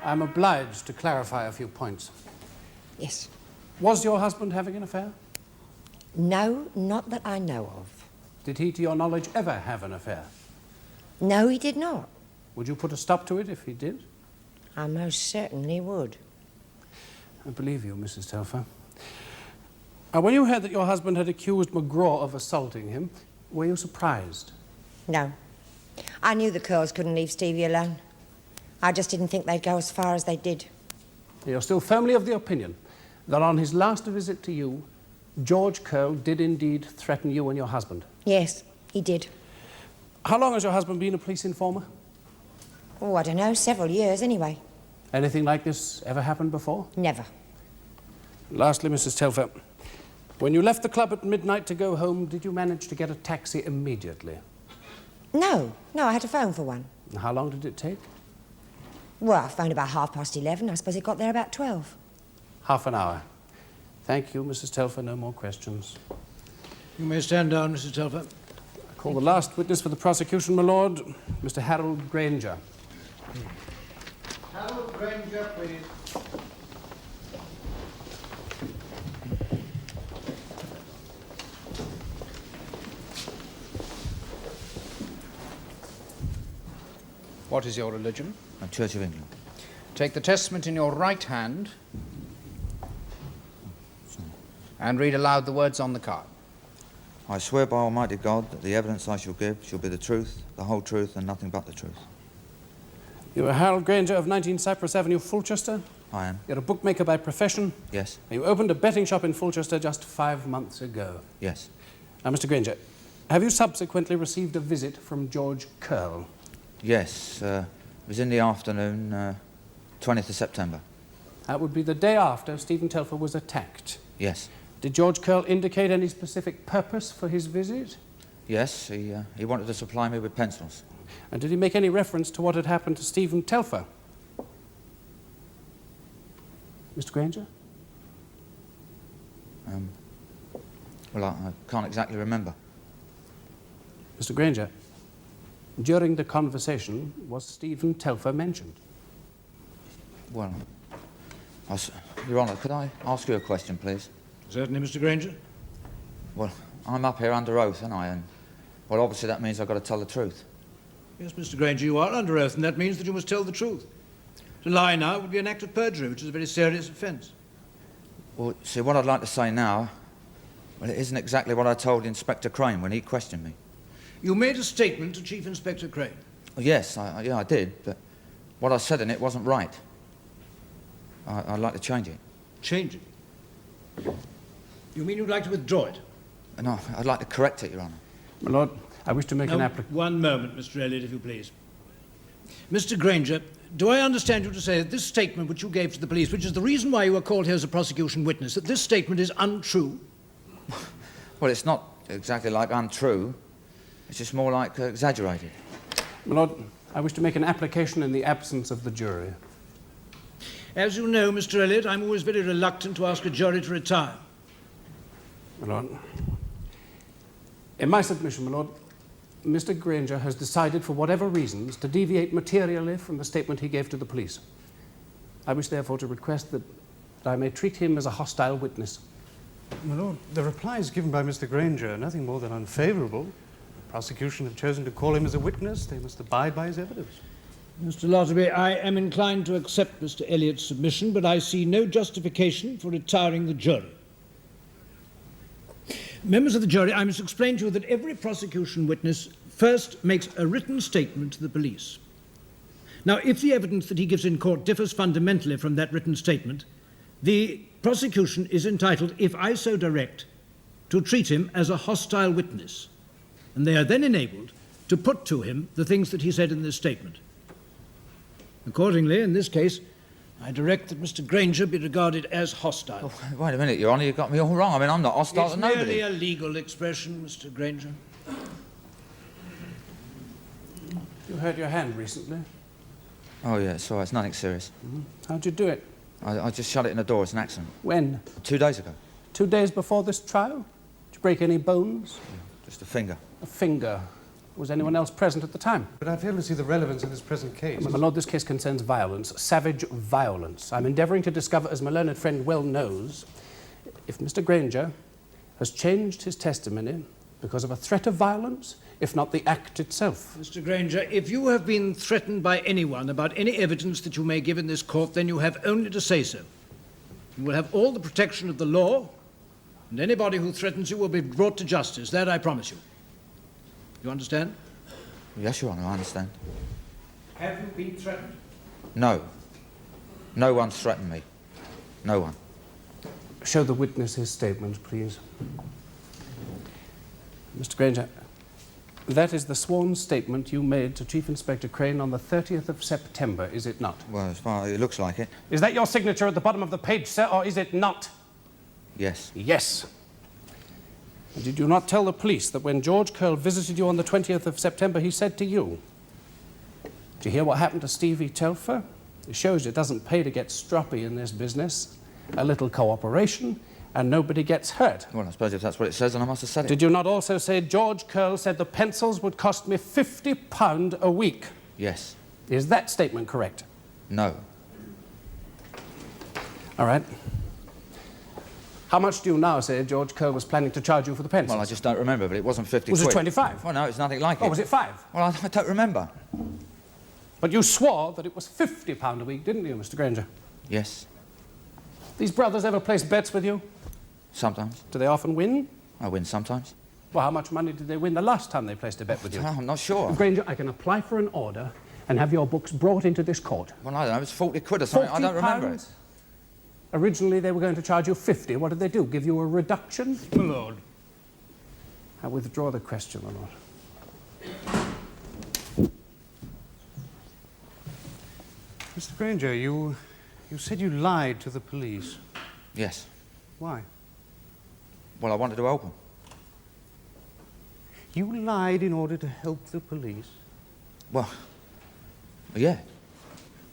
I'm obliged to clarify a few points. Yes. Was your husband having an affair? No, not that I know of. Did he, to your knowledge, ever have an affair? No, he did not. Would you put a stop to it if he did? I most certainly would. I believe you, Mrs. Telfer. When you heard that your husband had accused McGraw of assaulting him, were you surprised? No. I knew the Curls couldn't leave Stevie alone. I just didn't think they'd go as far as they did. You're still firmly of the opinion that on his last visit to you, George Curl did indeed threaten you and your husband? Yes, he did. How long has your husband been a police informer? Oh, I don't know, several years anyway. Anything like this ever happened before? Never. Lastly, Mrs. Telfer, when you left the club at midnight to go home, did you manage to get a taxi immediately? No, I had to phone for one. And how long did it take? Well, I phoned about 11:30. I suppose it got there about 12. Half an hour. Thank you, Mrs. Telfer. No more questions. You may stand down, Mrs. Telfer. I call the last witness for the prosecution, my lord, Mr. Harold Granger. Harold Granger, please. What is your religion? The Church of England. Take the testament in your right hand and read aloud the words on the card. I swear by Almighty God that the evidence I shall give shall be the truth, the whole truth, and nothing but the truth. You are Harold Granger of 19 Cypress Avenue, Fulchester? I am. You're a bookmaker by profession? Yes. You opened a betting shop in Fulchester just 5 months ago? Yes. Now, Mr. Granger, have you subsequently received a visit from George Curl? Yes. It was in the afternoon, 20th of September. That would be the day after Stephen Telfer was attacked. Yes. Did George Curl indicate any specific purpose for his visit? Yes, he wanted to supply me with pencils. And did he make any reference to what had happened to Stephen Telfer? Mr. Granger? Well, I can't exactly remember. Mr. Granger, during the conversation, was Stephen Telfer mentioned? Well, Your Honour, could I ask you a question, please? Certainly, Mr. Granger. Well, I'm up here under oath, aren't I? And, well, obviously that means I've got to tell the truth. Yes, Mr. Granger, you are under oath, and that means that you must tell the truth. To lie now would be an act of perjury, which is a very serious offence. Well, see, what I'd like to say now, well, it isn't exactly what I told Inspector Crane when he questioned me. You made a statement to Chief Inspector Crane. Well, yes, I did, but what I said in it wasn't right. I'd like to change it. Change it? You mean you'd like to withdraw it? No, I'd like to correct it, Your Honour. My lord, I wish to make an application. One moment, Mr. Elliot, if you please. Mr. Granger, do I understand you to say that this statement which you gave to the police, which is the reason why you were called here as a prosecution witness, that this statement is untrue? Well, it's not exactly like untrue. It's just more like exaggerated. My lord, I wish to make an application in the absence of the jury. As you know, Mr. Elliot, I'm always very reluctant to ask a jury to retire. My lord, in my submission, my lord, Mr. Granger has decided, for whatever reasons, to deviate materially from the statement he gave to the police. I wish, therefore, to request that I may treat him as a hostile witness. My lord, the replies given by Mr. Granger are nothing more than unfavourable. The prosecution have chosen to call him as a witness. They must abide by his evidence. Mr. Lotterby, I am inclined to accept Mr. Elliot's submission, but I see no justification for retiring the jury. Members of the jury, I must explain to you that every prosecution witness first makes a written statement to the police. Now, if the evidence that he gives in court differs fundamentally from that written statement, the prosecution is entitled, if I so direct, to treat him as a hostile witness, and they are then enabled to put to him the things that he said in this statement. Accordingly, in this case, I direct that Mr. Granger be regarded as hostile. Oh, wait a minute, Your Honour, you got me all wrong. I mean, I'm not hostile to nobody. It's merely a legal expression, Mr. Granger. You hurt your hand recently. Oh, yeah, sorry, it's nothing serious. Mm-hmm. How'd you do it? I just shut it in the door. It's an accident. When? 2 days ago. 2 days before this trial? Did you break any bones? Yeah, just a finger. A finger. Was anyone else present at the time? But I fail to see the relevance of this present case. My lord, this case concerns violence, savage violence. I'm endeavouring to discover, as my learned friend well knows, if Mr. Granger has changed his testimony because of a threat of violence, if not the act itself. Mr. Granger, if you have been threatened by anyone about any evidence that you may give in this court, then you have only to say so. You will have all the protection of the law, and anybody who threatens you will be brought to justice. That I promise you. You understand? Yes, Your Honour, I understand. Have you been threatened? No. No one's threatened me. No one. Show the witness his statement, please. Mr. Granger, that is the sworn statement you made to Chief Inspector Crane on the 30th of September, is it not? Well, as far as it looks like it. Is that your signature at the bottom of the page, sir, or is it not? Yes. Yes. And did you not tell the police that when George Curl visited you on the 20th of September, he said to you, "Do you hear what happened to Stevie Telfer? It shows it doesn't pay to get stroppy in this business. A little cooperation, and nobody gets hurt." Well, I suppose if that's what it says, then I must have said it. Did you not also say George Curl said the pencils would cost me £50 a week? Yes. Is that statement correct? No. All right. How much do you now say George Curl was planning to charge you for the pencils? Well, I just don't remember, but it wasn't 50 Was quid. it 25? Well, no, it's nothing like it. Or was it 5? Well, I don't remember. But you swore that it was £50 a week, didn't you, Mr. Granger? Yes. These brothers ever place bets with you? Sometimes. Do they often win? I win sometimes. Well, how much money did they win the last time they placed a bet with you? I'm not sure. Granger, I can apply for an order and have your books brought into this court. Well, I don't know, it's 40 quid or something. I don't remember it. Originally, they were going to charge you 50. What did they do? Give you a reduction? My lord. I withdraw the question, my lord. Mr. Granger, you said you lied to the police. Yes. Why? Well, I wanted to help them. You lied in order to help the police? Well, yeah.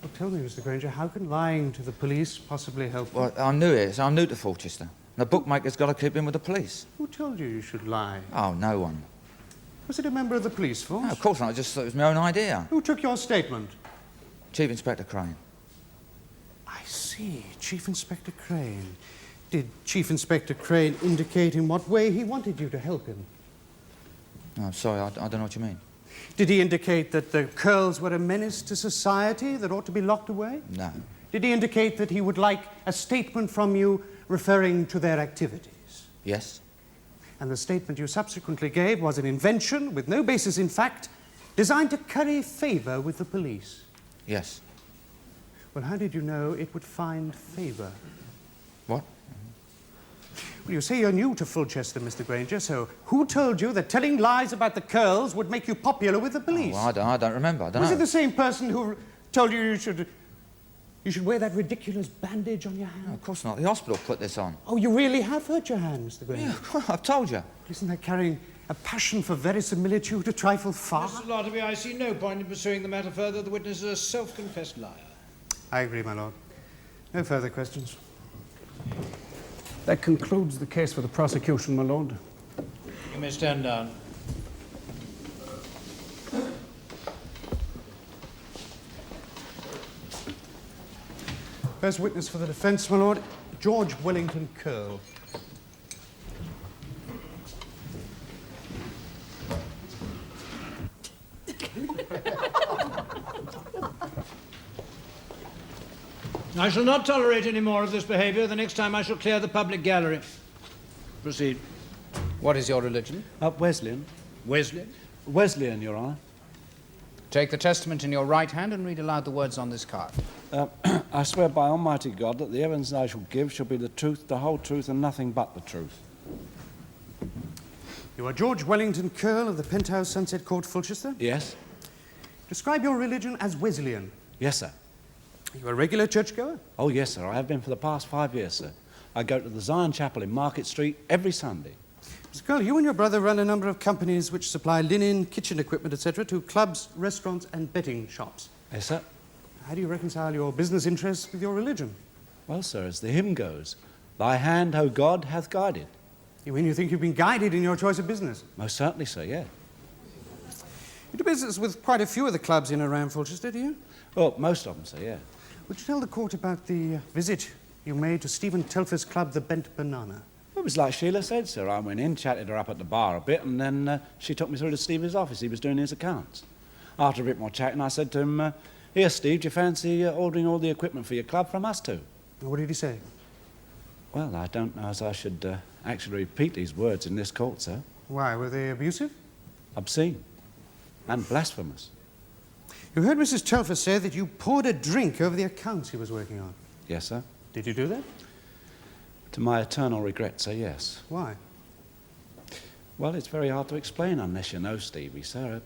Well, tell me, Mr. Granger, how can lying to the police possibly help them? Well, I'm new here, so I'm new to Fulchester. The bookmaker's got to keep in with the police. Who told you you should lie? Oh, no one. Was it a member of the police force? No, of course not. I just thought it was my own idea. Who took your statement? Chief Inspector Crane. I see. Chief Inspector Crane. Did Chief Inspector Crane indicate in what way he wanted you to help him? No, I'm sorry, I don't know what you mean. Did he indicate that the Curls were a menace to society that ought to be locked away? No. Did he indicate that he would like a statement from you referring to their activities? Yes. And the statement you subsequently gave was an invention with no basis in fact, designed to curry favour with the police? Yes. Well, how did you know it would find favour? What? Well, you say you're new to Fulchester, Mr. Granger, so who told you that telling lies about the Curls would make you popular with the police? Oh, well, I don't remember. I don't know. Was it the same person who told you you should wear that ridiculous bandage on your hand? No, of course not. The hospital put this on. Oh, you really have hurt your hand, Mr. Granger? Yeah, I've told you. Isn't that carrying a passion for verisimilitude a trifle far? Mr. Lotterby, I see no point in pursuing the matter further. The witness is a self-confessed liar. I agree, my lord. No further questions. That concludes the case for the prosecution, my lord. You may stand down. First witness for the defence, my lord, George Wellington Curl. I shall not tolerate any more of this behaviour. The next time I shall clear the public gallery. Proceed. What is your religion? Wesleyan. Wesleyan? Wesleyan, Your Honour. Take the testament in your right hand and read aloud the words on this card. I swear by Almighty God that the evidence I shall give shall be the truth, the whole truth, and nothing but the truth. You are George Wellington Curl of the Penthouse Sunset Court, Fulchester? Yes? Describe your religion as Wesleyan. Yes, sir. Are you a regular churchgoer? Oh, yes, sir. I have been for the past 5 years, sir. I go to the Zion Chapel in Market Street every Sunday. Mr. Curl, you and your brother run a number of companies which supply linen, kitchen equipment, etc. to clubs, restaurants and betting shops. Yes, sir. How do you reconcile your business interests with your religion? Well, sir, as the hymn goes, thy hand, O God, hath guided. You mean you think you've been guided in your choice of business? Most certainly, sir, yeah. You do business with quite a few of the clubs in and around Fulchester, do you? Well, most of them, sir, yeah. Would you tell the court about the visit you made to Stephen Telfer's club, the Bent Banana? It was like Sheila said, sir. I went in, chatted her up at the bar a bit, and then she took me through to Stevie's office. He was doing his accounts. After a bit more chatting, I said to him, here, Steve, do you fancy ordering all the equipment for your club from us too? What did he say? Well, I don't know as I should actually repeat these words in this court, sir. Why, were they abusive? Obscene and blasphemous. You heard Mrs. Telfer say that you poured a drink over the accounts he was working on. Yes, sir. Did you do that? To my eternal regret, sir, yes. Why? Well, it's very hard to explain unless you know Stevie, sir.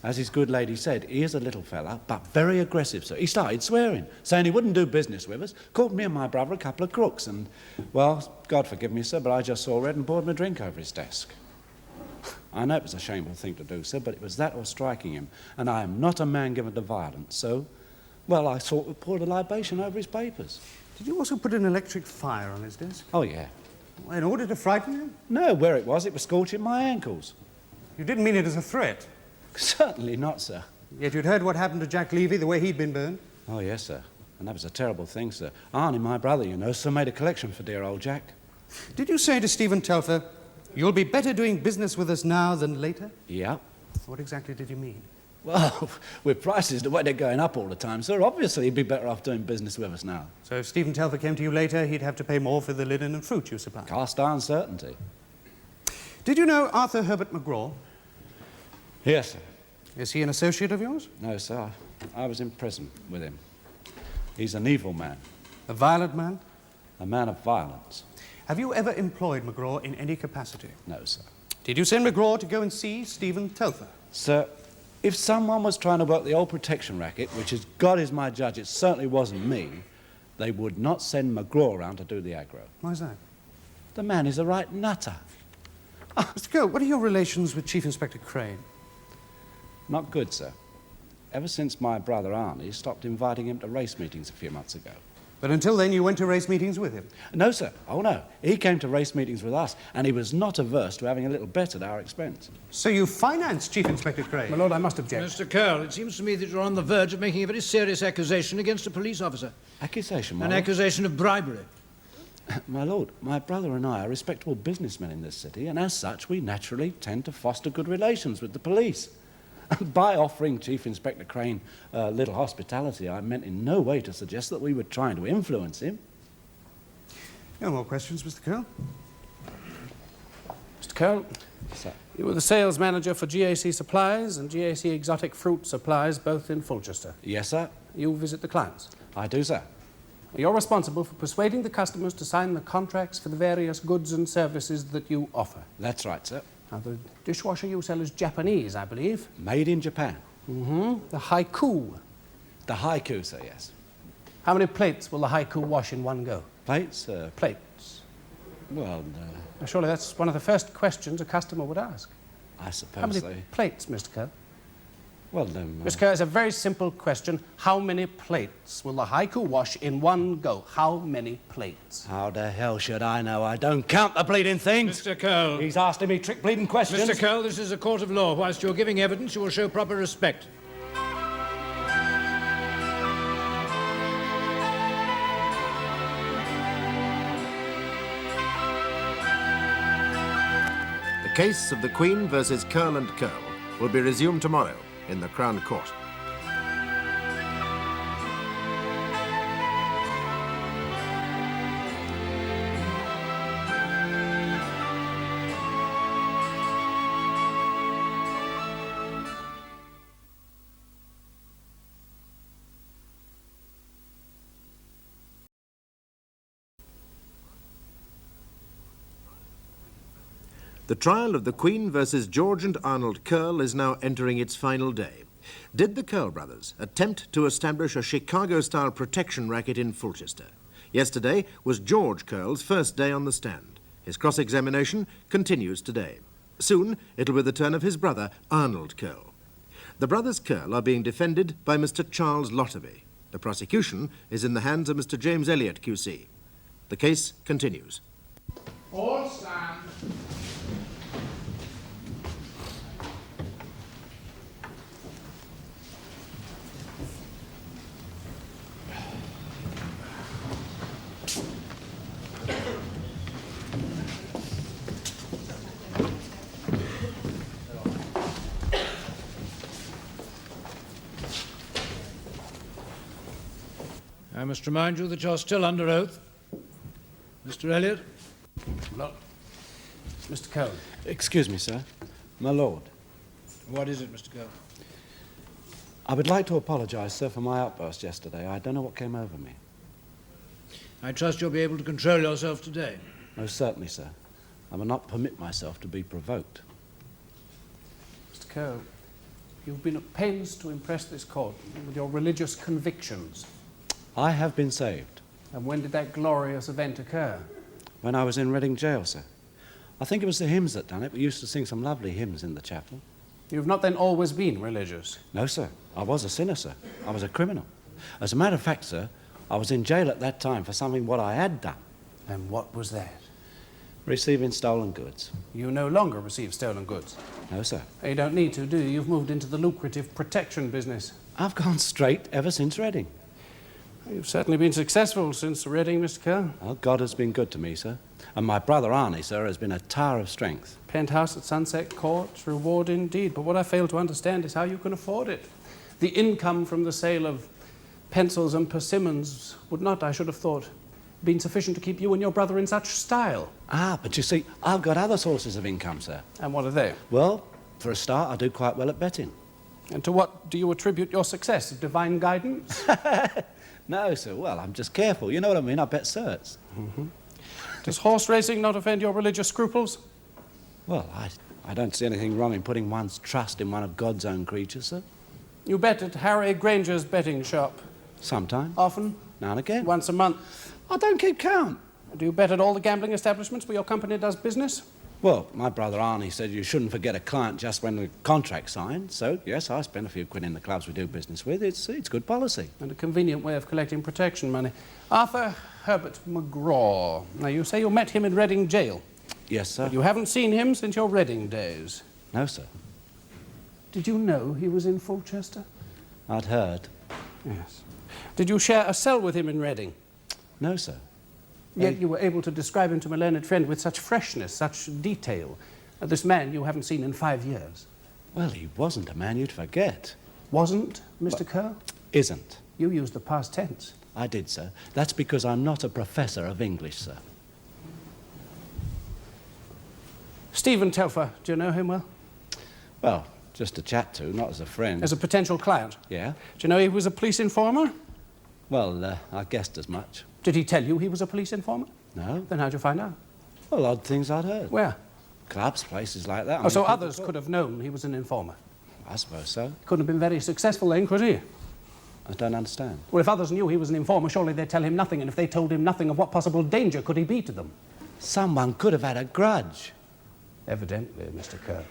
As his good lady said, he is a little fella, but very aggressive, sir. He started swearing, saying he wouldn't do business with us, called me and my brother a couple of crooks, and, well, God forgive me, sir, but I just saw red and poured my drink over his desk. I know it was a shameful thing to do, sir, but it was that or striking him, and I am not a man given to violence, so, well, I sort of poured a libation over his papers. Did you also put an electric fire on his desk? Oh, yeah. In order to frighten him? No, where it was scorching my ankles. You didn't mean it as a threat? Certainly not, sir. Yet you'd heard what happened to Jack Levy, the way he'd been burned? Oh, yes, sir. And that was a terrible thing, sir. Arnie, my brother, you know, so made a collection for dear old Jack. Did you say to Stephen Telfer, you'll be better doing business with us now than later? Yeah. What exactly did you mean? Well, with prices the way they're going up all the time, sir, obviously he'd be better off doing business with us now. So if Stephen Telfer came to you later, he'd have to pay more for the linen and fruit you supply? Cast iron certainty. Did you know Arthur Herbert McGraw? Yes, sir. Is he an associate of yours? No, sir. I was in prison with him. He's an evil man. A violent man? A man of violence. Have you ever employed McGraw in any capacity? No, sir. Did you send McGraw to go and see Stephen Telfer? Sir, if someone was trying to work the old protection racket, which is God is my judge, it certainly wasn't me, they would not send McGraw around to do the aggro. Why's that? The man is a right nutter. Oh, Mr. Cole, what are your relations with Chief Inspector Crane? Not good, sir. Ever since my brother Arnie stopped inviting him to race meetings a few months ago. But until then, you went to race meetings with him? No, sir. Oh, no. He came to race meetings with us, and he was not averse to having a little bet at our expense. So you financed Chief Inspector Crane? My lord, I must object. Mr. Curl, it seems to me that you're on the verge of making a very serious accusation against a police officer. Accusation, my An lord? accusation of bribery. My lord, my brother and I are respectable businessmen in this city, and as such, we naturally tend to foster good relations with the police. By offering Chief Inspector Crane a little hospitality, I meant in no way to suggest that we were trying to influence him. No more questions, Mr. Curl? Mr. Curl, Sir. you were the sales manager for GAC Supplies and GAC Exotic Fruit Supplies, both in Fulchester. Yes, sir. You visit the clients. I do, sir. You're responsible for persuading the customers to sign the contracts for the various goods and services that you offer. That's right, sir. Now, the dishwasher you sell is Japanese, I believe. Made in Japan. Mm-hmm. The haiku. The haiku, sir, yes. How many plates will the haiku wash in one go? Plates? Plates. Well, Now, surely that's one of the first questions a customer would ask. I suppose How many they... plates, Mr. Kerr? Well, Mr. Kerr, it's a very simple question. How many plates will the haiku wash in one go? How many plates? How the hell should I know? I don't count the bleeding things. Mr. Curl. He's asking me trick bleeding questions. Mr. Curl, this is a court of law. Whilst you're giving evidence, you will show proper respect. The case of the Queen versus Curl and Curl will be resumed tomorrow in the Crown Court. The trial of the Queen versus George and Arnold Curl is now entering its final day. Did the Curl brothers attempt to establish a Chicago-style protection racket in Fulchester? Yesterday was George Curl's first day on the stand. His cross-examination continues today. Soon it'll be the turn of his brother, Arnold Curl. The brothers Curl are being defended by Mr. Charles Lotterby. The prosecution is in the hands of Mr. James Elliott, QC. The case continues. All stand. I must remind you that you're still under oath. Mr. Elliot? Look, Mr. Cole. Excuse me, sir. My lord. What is it, Mr. Cole? I would like to apologise, sir, for my outburst yesterday. I don't know what came over me. I trust you'll be able to control yourself today. Most certainly, sir. I will not permit myself to be provoked. Mr. Cole, you've been at pains to impress this court with your religious convictions. I have been saved. And when did that glorious event occur? When I was in Reading jail, sir. I think it was the hymns that done it. We used to sing some lovely hymns in the chapel. You've not then always been religious? No, sir. I was a sinner, sir. I was a criminal. As a matter of fact, sir, I was in jail at that time for something what I had done. And what was that? Receiving stolen goods. You no longer receive stolen goods? No, sir. You don't need to, do you? You've moved into the lucrative protection business. I've gone straight ever since Reading. You've certainly been successful since Reading, Mr. Kerr. Well, God has been good to me, sir. And my brother Arnie, sir, has been a tower of strength. Penthouse at Sunset Court, reward indeed. But what I fail to understand is how you can afford it. The income from the sale of pencils and persimmons would not, I should have thought, been sufficient to keep you and your brother in such style. Ah, but you see, I've got other sources of income, sir. And what are they? Well, for a start, I do quite well at betting. And to what do you attribute your success? Divine guidance? No, sir. Well, I'm just careful. You know what I mean? I bet certs. Mm-hmm. Does horse racing not offend your religious scruples? Well, I don't see anything wrong in putting one's trust in one of God's own creatures, sir. You bet at Harry Granger's betting shop? Sometimes. Often? Now and again. Once a month? I don't keep count. Do you bet at all the gambling establishments where your company does business? Well, my brother Arnie said you shouldn't forget a client just when the contract's signed. So, yes, I spend a few quid in the clubs we do business with. It's good policy. And a convenient way of collecting protection money. Arthur Herbert McGraw. Now, you say you met him in Reading jail. Yes, sir. But you haven't seen him since your Reading days. No, sir. Did you know he was in Fulchester? I'd heard. Yes. Did you share a cell with him in Reading? No, sir. Yet you were able to describe him to my learned friend with such freshness, such detail. This man you haven't seen in 5 years. Well, he wasn't a man you'd forget. Wasn't, Mr. Kerr? Isn't. You used the past tense. I did, sir. That's because I'm not a professor of English, sir. Stephen Telfer, do you know him well? Well, just to chat to, not as a friend. As a potential client? Yeah. Do you know he was a police informer? Well, I guessed as much. Did he tell you he was a police informer? No. Then how'd you find out? Well, odd things I'd heard. Where? Clubs, places like that. Oh, so others could have known he was an informer? I suppose so. Couldn't have been very successful then, could he? I don't understand. Well, if others knew he was an informer, surely they'd tell him nothing, and if they told him nothing, of what possible danger could he be to them? Someone could have had a grudge. Evidently, Mr. Kerr.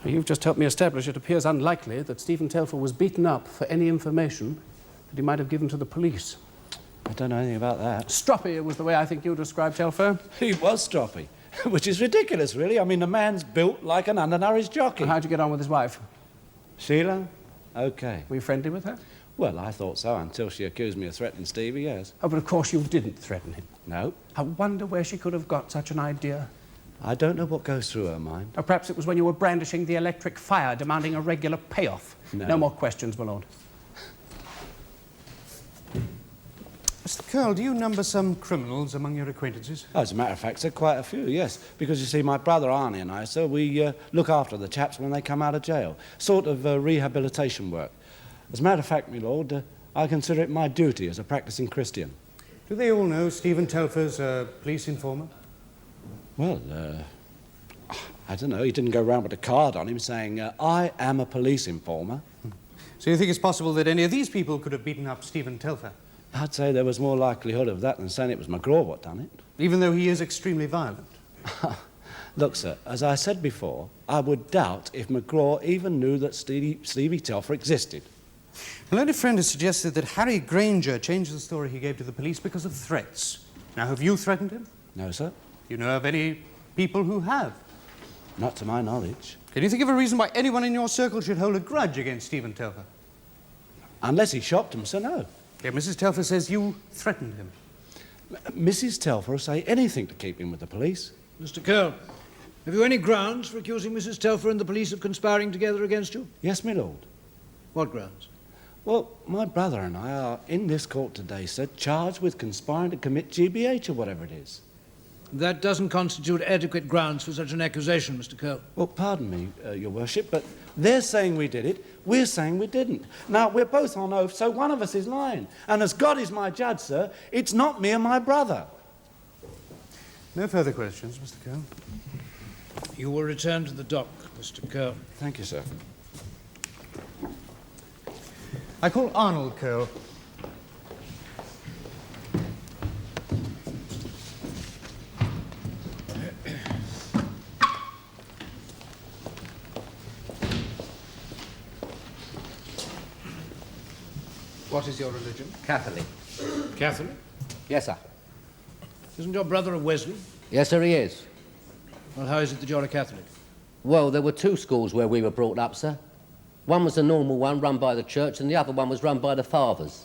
You've just helped me establish it appears unlikely that Stephen Telfer was beaten up for any information that he might have given to the police. I don't know anything about that. Stroppy was the way I think you described Telfer. He was stroppy, which is ridiculous, really. I mean, the man's built like an undernourished jockey. And how'd you get on with his wife? Sheila? OK. Were you friendly with her? Well, I thought so until she accused me of threatening Stevie, yes. Oh, but of course you didn't threaten him. No. I wonder where she could have got such an idea. I don't know what goes through her mind. Or perhaps it was when you were brandishing the electric fire, demanding a regular payoff. No. No more questions, my lord. Mr. Curl, do you number some criminals among your acquaintances? As a matter of fact, sir, quite a few, yes. Because, you see, my brother Arnie and I, sir, we look after the chaps when they come out of jail. Sort of rehabilitation work. As a matter of fact, my lord, I consider it my duty as a practising Christian. Do they all know Stephen Telfer's a police informer? Well, I don't know. He didn't go around with a card on him saying, I am a police informer. So you think it's possible that any of these people could have beaten up Stephen Telfer? I'd say there was more likelihood of that than saying it was McGraw what done it. Even though he is extremely violent? Look, sir, as I said before, I would doubt if McGraw even knew that Stevie Telfer existed. A learned friend has suggested that Harry Granger changed the story he gave to the police because of threats. Now, have you threatened him? No, sir. Do you know of any people who have? Not to my knowledge. Can you think of a reason why anyone in your circle should hold a grudge against Stephen Telfer? Unless he shopped him, sir, no. Yeah, Mrs. Telfer says you threatened him. Mrs. Telfer will say anything to keep him with the police. Mr. Curl, have you any grounds for accusing Mrs. Telfer and the police of conspiring together against you? Yes, my lord. What grounds? Well, my brother and I are in this court today, sir, charged with conspiring to commit GBH or whatever it is. That doesn't constitute adequate grounds for such an accusation, Mr. Curl. Well, pardon me, Your Worship, but they're saying we did it, we're saying we didn't. Now, we're both on oath, so one of us is lying. And as God is my judge, sir, it's not me and my brother. No further questions, Mr. Curl. You will return to the dock, Mr. Curl. Thank you, sir. I call Arnold Curl. What is your religion? Catholic. Catholic? Yes, sir. Isn't your brother a Wesley? Yes, sir, he is. Well, how is it that you're a Catholic? Well, there were two schools where we were brought up, sir. One was a normal one run by the church, and the other one was run by the fathers.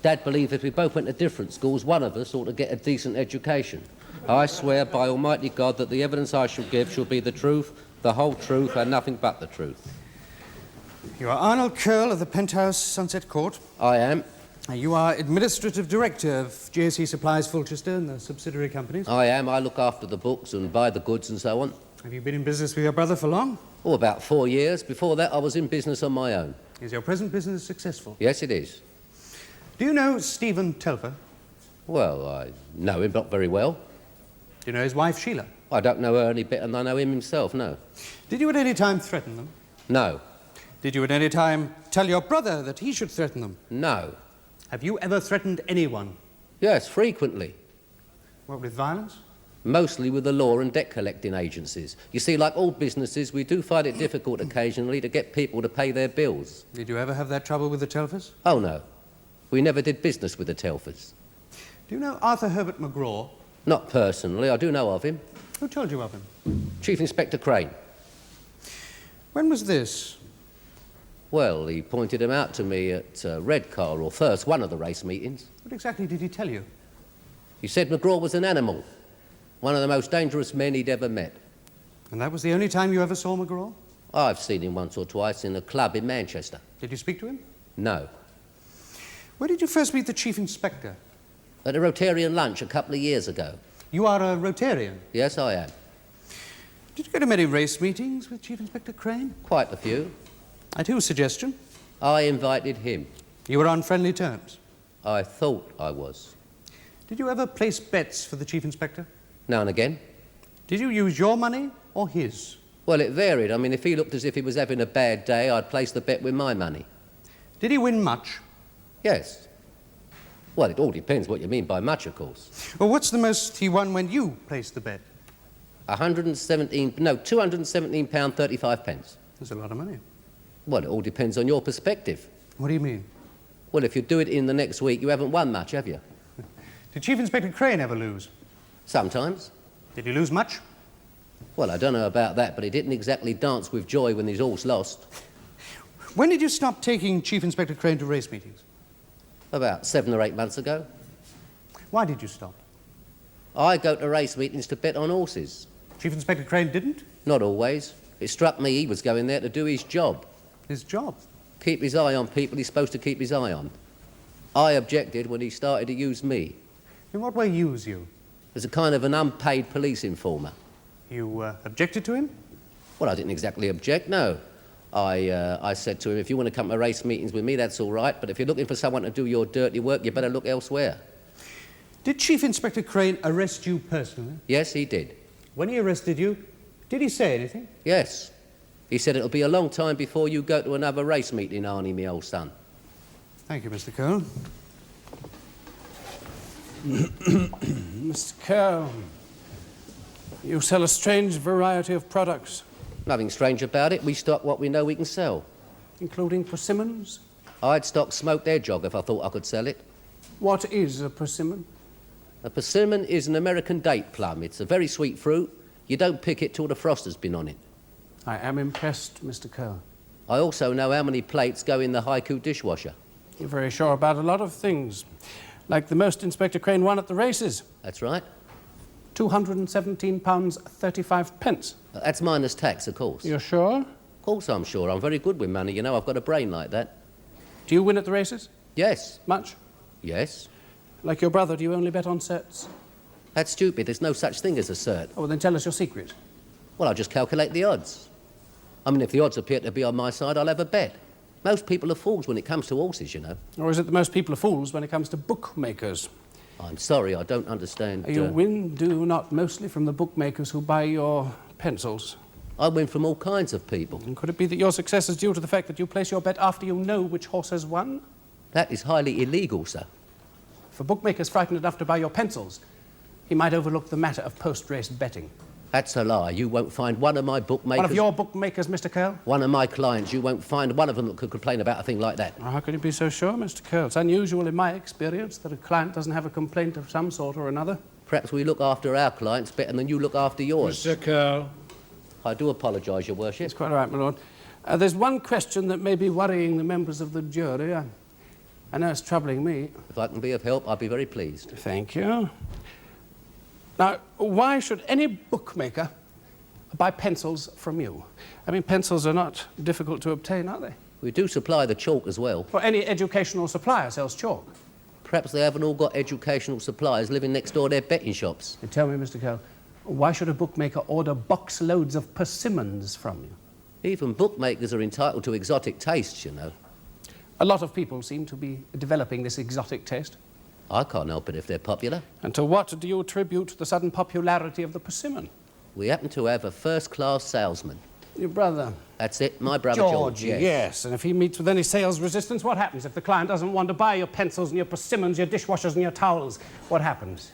Dad believed if we both went to different schools, one of us ought to get a decent education. I swear by Almighty God that the evidence I shall give shall be the truth, the whole truth, and nothing but the truth. You are Arnold Curl of the Penthouse Sunset Court. I am. You are Administrative Director of JC Supplies Fulchester and the subsidiary companies. I am. I look after the books and buy the goods and so on. Have you been in business with your brother for long? Oh, about 4 years. Before that, I was in business on my own. Is your present business successful? Yes, it is. Do you know Stephen Telfer? Well, I know him not very well. Do you know his wife, Sheila? I don't know her any better than I know him himself, no. Did you at any time threaten them? No. Did you at any time tell your brother that he should threaten them? No. Have you ever threatened anyone? Yes, frequently. What, with violence? Mostly with the law and debt collecting agencies. You see, like all businesses, we do find it difficult occasionally to get people to pay their bills. Did you ever have that trouble with the Telfers? Oh, no. We never did business with the Telfers. Do you know Arthur Herbert McGraw? Not personally. I do know of him. Who told you of him? Chief Inspector Crane. When was this? Well, he pointed him out to me at Redcar, or Thirst, one of the race meetings. What exactly did he tell you? He said McGraw was an animal. One of the most dangerous men he'd ever met. And that was the only time you ever saw McGraw? I've seen him once or twice in a club in Manchester. Did you speak to him? No. Where did you first meet the Chief Inspector? At a Rotarian lunch a couple of years ago. You are a Rotarian? Yes, I am. Did you go to many race meetings with Chief Inspector Crane? Quite a few. I do a suggestion. I invited him. You were on friendly terms? I thought I was. Did you ever place bets for the Chief Inspector? Now and again. Did you use your money or his? Well, it varied. I mean, if he looked as if he was having a bad day, I'd place the bet with my money. Did he win much? Yes. Well, it all depends what you mean by much, of course. Well, what's the most he won when you placed the bet? £217.35. That's a lot of money. Well, it all depends on your perspective. What do you mean? Well, if you do it in the next week, you haven't won much, have you? Did Chief Inspector Crane ever lose? Sometimes. Did he lose much? Well, I don't know about that, but he didn't exactly dance with joy when his horse lost. When did you stop taking Chief Inspector Crane to race meetings? About 7 or 8 months ago. Why did you stop? I go to race meetings to bet on horses. Chief Inspector Crane didn't? Not always. It struck me he was going there to do his job. His job? Keep his eye on people he's supposed to keep his eye on. I objected when he started to use me. In what way use you? As a kind of an unpaid police informer. You objected to him? Well, I didn't exactly object, no. I said to him, if you want to come to race meetings with me, that's all right, but if you're looking for someone to do your dirty work, you better look elsewhere. Did Chief Inspector Crane arrest you personally? Yes, he did. When he arrested you, did he say anything? Yes. He said it'll be a long time before you go to another race meeting, Arnie, me old son. Thank you, Mr. Curl. Mr. Curl, you sell a strange variety of products. Nothing strange about it. We stock what we know we can sell. Including persimmons? I'd stock smoked hedgehog if I thought I could sell it. What is a persimmon? A persimmon is an American date plum. It's a very sweet fruit. You don't pick it till the frost has been on it. I am impressed, Mr. Curl. I also know how many plates go in the haiku dishwasher. You're very sure about a lot of things. Like the most Inspector Crane won at the races. That's right. £217.35. That's minus tax, of course. You're sure? Of course I'm sure. I'm very good with money, you know. I've got a brain like that. Do you win at the races? Yes. Much? Yes. Like your brother, do you only bet on certs? That's stupid. There's no such thing as a cert. Oh, well, then tell us your secret. Well, I just calculate the odds. I mean, if the odds appear to be on my side, I'll have a bet. Most people are fools when it comes to horses, you know. Or is it that most people are fools when it comes to bookmakers? I'm sorry, I don't understand. You win, do not, mostly from the bookmakers who buy your pencils. I win from all kinds of people. And could it be that your success is due to the fact that you place your bet after you know which horse has won? That is highly illegal, sir. If a bookmaker's frightened enough to buy your pencils, he might overlook the matter of post-race betting. That's a lie. You won't find one of my bookmakers... One of your bookmakers, Mr. Curl? One of my clients. You won't find one of them that could complain about a thing like that. How can you be so sure, Mr. Curl? It's unusual in my experience that a client doesn't have a complaint of some sort or another. Perhaps we look after our clients better than you look after yours. Mr. Curl. I do apologise, Your Worship. It's quite all right, my lord. There's one question that may be worrying the members of the jury. I know it's troubling me. If I can be of help, I'd be very pleased. Thank you. Now, why should any bookmaker buy pencils from you? I mean, pencils are not difficult to obtain, are they? We do supply the chalk as well. Well, any educational supplier sells chalk. Perhaps they haven't all got educational suppliers living next door to their betting shops. And tell me, Mr. Curl, why should a bookmaker order box loads of Persimmons from you? Even bookmakers are entitled to exotic tastes, you know. A lot of people seem to be developing this exotic taste. I can't help it if they're popular. And to what do you attribute the sudden popularity of the persimmon? We happen to have a first-class salesman. Your brother? That's it, my brother George, yes. And if he meets with any sales resistance, what happens? If the client doesn't want to buy your pencils and your persimmons, your dishwashers and your towels, what happens?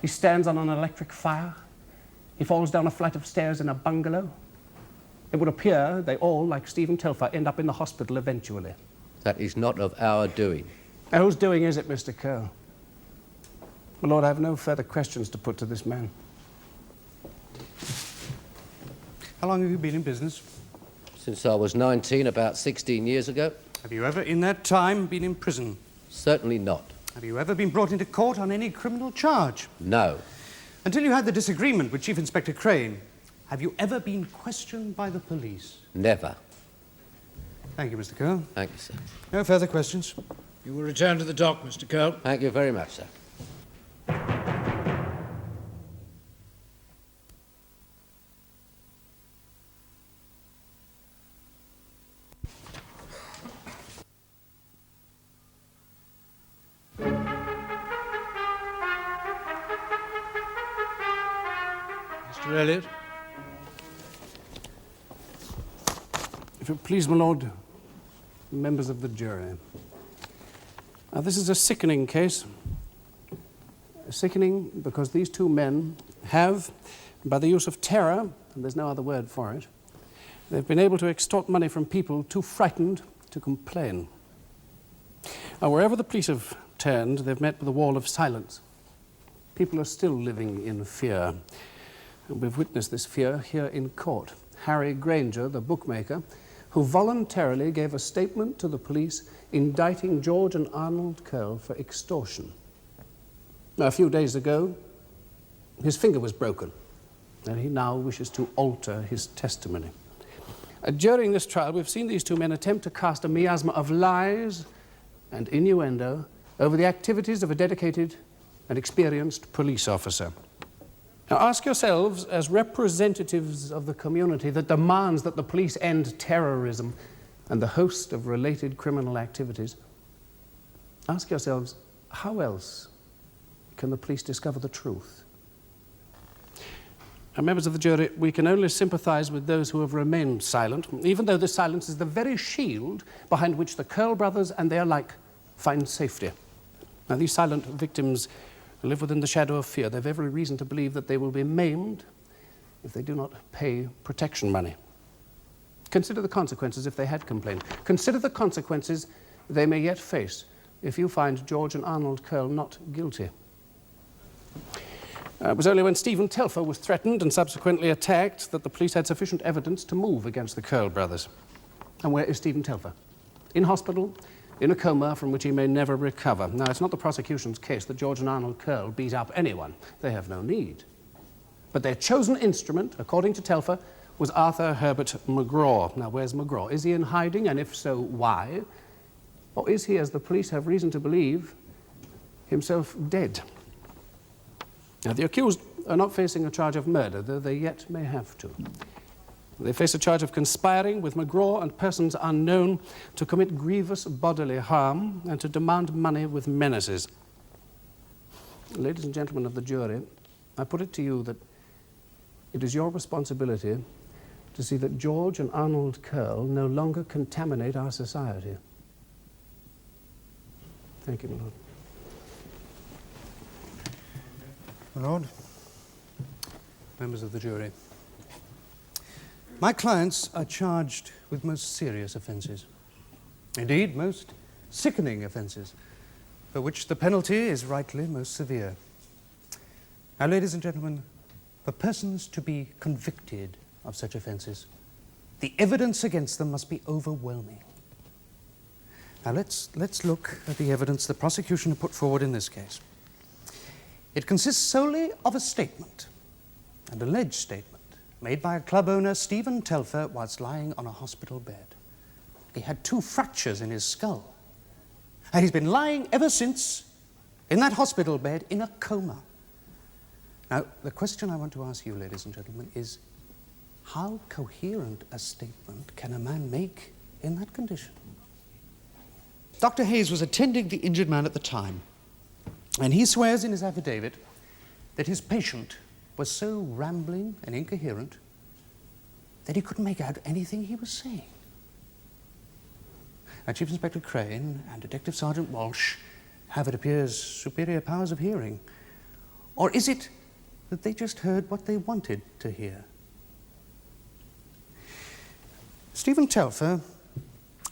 He stands on an electric fire? He falls down a flight of stairs in a bungalow? It would appear they all, like Stephen Telfer, end up in the hospital eventually. That is not of our doing. Now, whose doing is it, Mr. Curl? My lord, I have no further questions to put to this man. How long have you been in business? Since I was 19, about 16 years ago. Have you ever, in that time, been in prison? Certainly not. Have you ever been brought into court on any criminal charge? No. Until you had the disagreement with Chief Inspector Crane, have you ever been questioned by the police? Never. Thank you, Mr. Curl. Thank you, sir. No further questions. You will return to the dock, Mr. Curl. Thank you very much, sir. Mr. Elliot. If it please, my lord, members of the jury. Now, this is a sickening case. Sickening because these two men have, by the use of terror, and there's no other word for it, they've been able to extort money from people too frightened to complain. Now, wherever the police have turned, they've met with a wall of silence. People are still living in fear. And we've witnessed this fear here in court. Harry Granger, the bookmaker, who voluntarily gave a statement to the police indicting George and Arnold Curl for extortion. Now, a few days ago, his finger was broken, and he now wishes to alter his testimony. During this trial, we've seen these two men attempt to cast a miasma of lies and innuendo over the activities of a dedicated and experienced police officer. Now, ask yourselves, as representatives of the community that demands that the police end terrorism and the host of related criminal activities, ask yourselves, how else can the police discover the truth? Now, members of the jury, we can only sympathize with those who have remained silent, even though this silence is the very shield behind which the Curl brothers and their like find safety. Now, these silent victims live within the shadow of fear. They have every reason to believe that they will be maimed if they do not pay protection money. Consider the consequences if they had complained. Consider the consequences they may yet face if you find George and Arnold Curl not guilty. It was only when Stephen Telfer was threatened and subsequently attacked that the police had sufficient evidence to move against the Curl brothers. And where is Stephen Telfer? In hospital, in a coma from which he may never recover. Now, it's not the prosecution's case that George and Arnold Curl beat up anyone. They have no need. But their chosen instrument, according to Telfer, was Arthur Herbert McGraw. Now, where's McGraw? Is he in hiding, and if so, why? Or is he, as the police have reason to believe, himself dead? Now, the accused are not facing a charge of murder, though they yet may have to. They face a charge of conspiring with McGraw and persons unknown to commit grievous bodily harm and to demand money with menaces. Ladies and gentlemen of the jury, I put it to you that it is your responsibility to see that George and Arnold Curl no longer contaminate our society. Thank you, my lord. My lord, members of the jury, my clients are charged with most serious offences. Indeed, most sickening offences, for which the penalty is rightly most severe. Now, ladies and gentlemen, for persons to be convicted of such offences, the evidence against them must be overwhelming. Now, let's look at the evidence the prosecution have put forward in this case. It consists solely of a statement, an alleged statement, made by a club owner, Stephen Telfer, whilst lying on a hospital bed. He had 2 fractures in his skull, and he's been lying ever since in that hospital bed in a coma. Now, the question I want to ask you, ladies and gentlemen, is how coherent a statement can a man make in that condition? Dr. Hayes was attending the injured man at the time, and he swears in his affidavit that his patient was so rambling and incoherent that he couldn't make out anything he was saying. Now, Chief Inspector Crane and Detective Sergeant Walsh have, it appears, superior powers of hearing. Or is it that they just heard what they wanted to hear? Stephen Telfer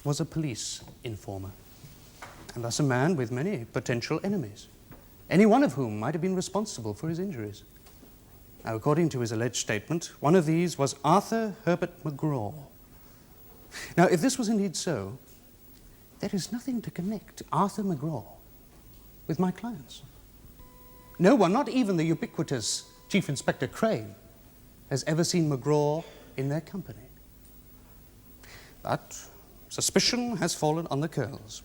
was a police informer, and thus a man with many potential enemies, any one of whom might have been responsible for his injuries. Now, according to his alleged statement, one of these was Arthur Herbert McGraw. Now, if this was indeed so, there is nothing to connect Arthur McGraw with my clients. No one, not even the ubiquitous Chief Inspector Crane, has ever seen McGraw in their company. But suspicion has fallen on the Curls.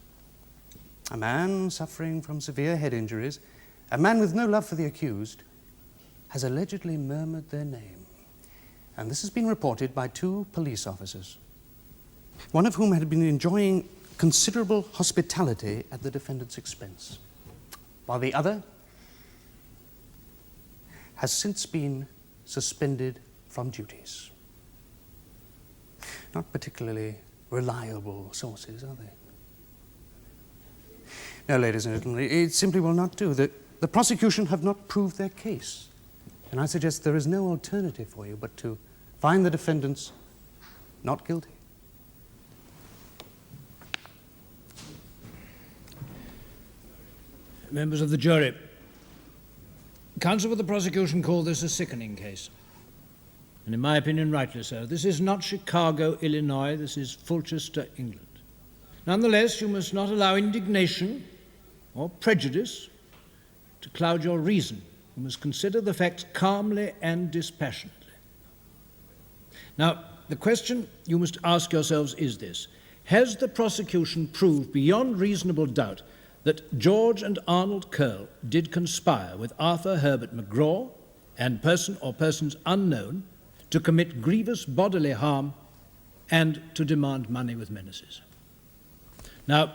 A man suffering from severe head injuries, a man with no love for the accused, has allegedly murmured their name. And this has been reported by 2 police officers, one of whom had been enjoying considerable hospitality at the defendant's expense, while the other has since been suspended from duties. Not particularly reliable sources, are they? Now, ladies and gentlemen, it simply will not do. The prosecution have not proved their case. And I suggest there is no alternative for you but to find the defendants not guilty. Members of the jury, counsel for the prosecution call this a sickening case. And in my opinion, rightly so. This is not Chicago, Illinois. This is Fulchester, England. Nonetheless, you must not allow indignation or prejudice to cloud your reason. You must consider the facts calmly and dispassionately. Now, the question you must ask yourselves is this: has the prosecution proved beyond reasonable doubt that George and Arnold Curl did conspire with Arthur Herbert McGraw and person or persons unknown to commit grievous bodily harm and to demand money with menaces? Now,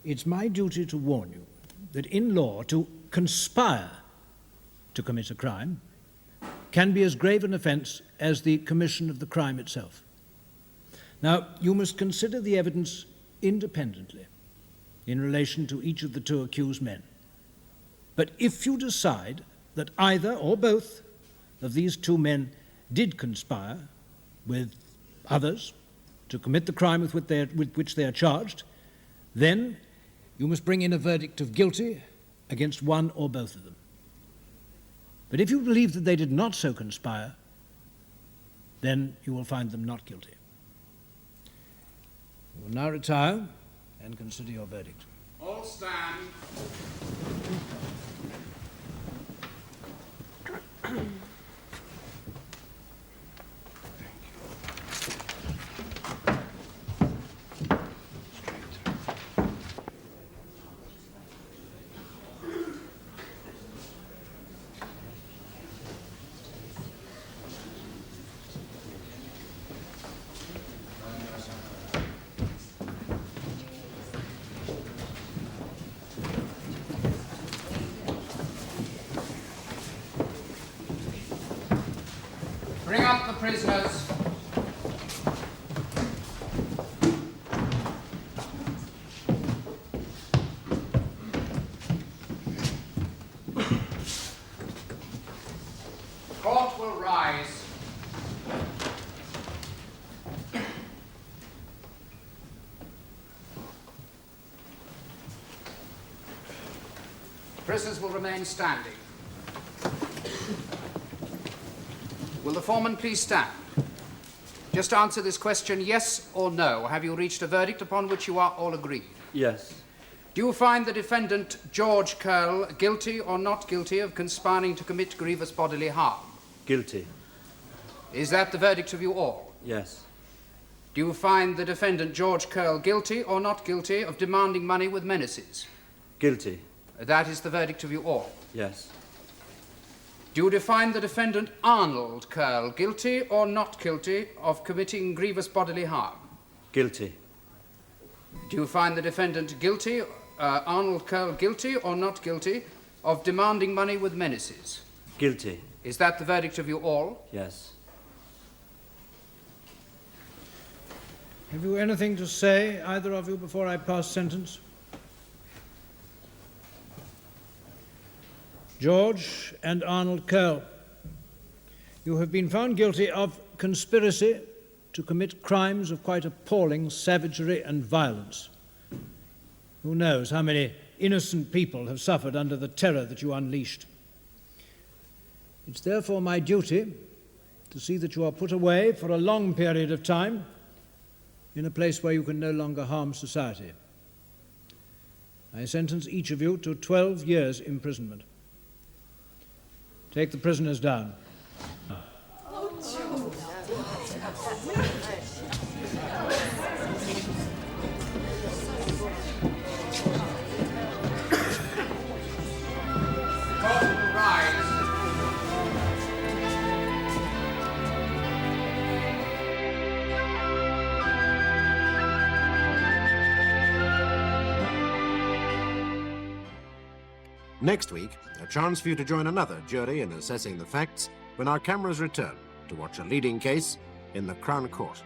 it's my duty to warn you that in law, to conspire to commit a crime can be as grave an offence as the commission of the crime itself. Now, you must consider the evidence independently in relation to each of the 2 accused men. But if you decide that either or both of these 2 men did conspire with others to commit the crime with which they are charged, then you must bring in a verdict of guilty against one or both of them. But if you believe that they did not so conspire, then you will find them not guilty. You will now retire and consider your verdict. All stand. Bring up the prisoners. Court will rise. Prisoners will remain standing. Will the foreman please stand? Just answer this question, yes or no. Have you reached a verdict upon which you are all agreed? Yes. Do you find the defendant, George Curl, guilty or not guilty of conspiring to commit grievous bodily harm? Guilty. Is that the verdict of you all? Yes. Do you find the defendant, George Curl, guilty or not guilty of demanding money with menaces? Guilty. That is the verdict of you all. Yes. Do you define the defendant, Arnold Curl, guilty or not guilty of committing grievous bodily harm? Guilty. Do you find the defendant guilty, Arnold Curl, guilty or not guilty of demanding money with menaces? Guilty. Is that the verdict of you all? Yes. Have you anything to say, either of you, before I pass sentence? George and Arnold Curl, you have been found guilty of conspiracy to commit crimes of quite appalling savagery and violence. Who knows how many innocent people have suffered under the terror that you unleashed. It's therefore my duty to see that you are put away for a long period of time in a place where you can no longer harm society. I sentence each of you to 12 years' imprisonment. Take the prisoners down. Court will rise. Next week, a chance for you to join another jury in assessing the facts when our cameras return to watch a leading case in the Crown Court.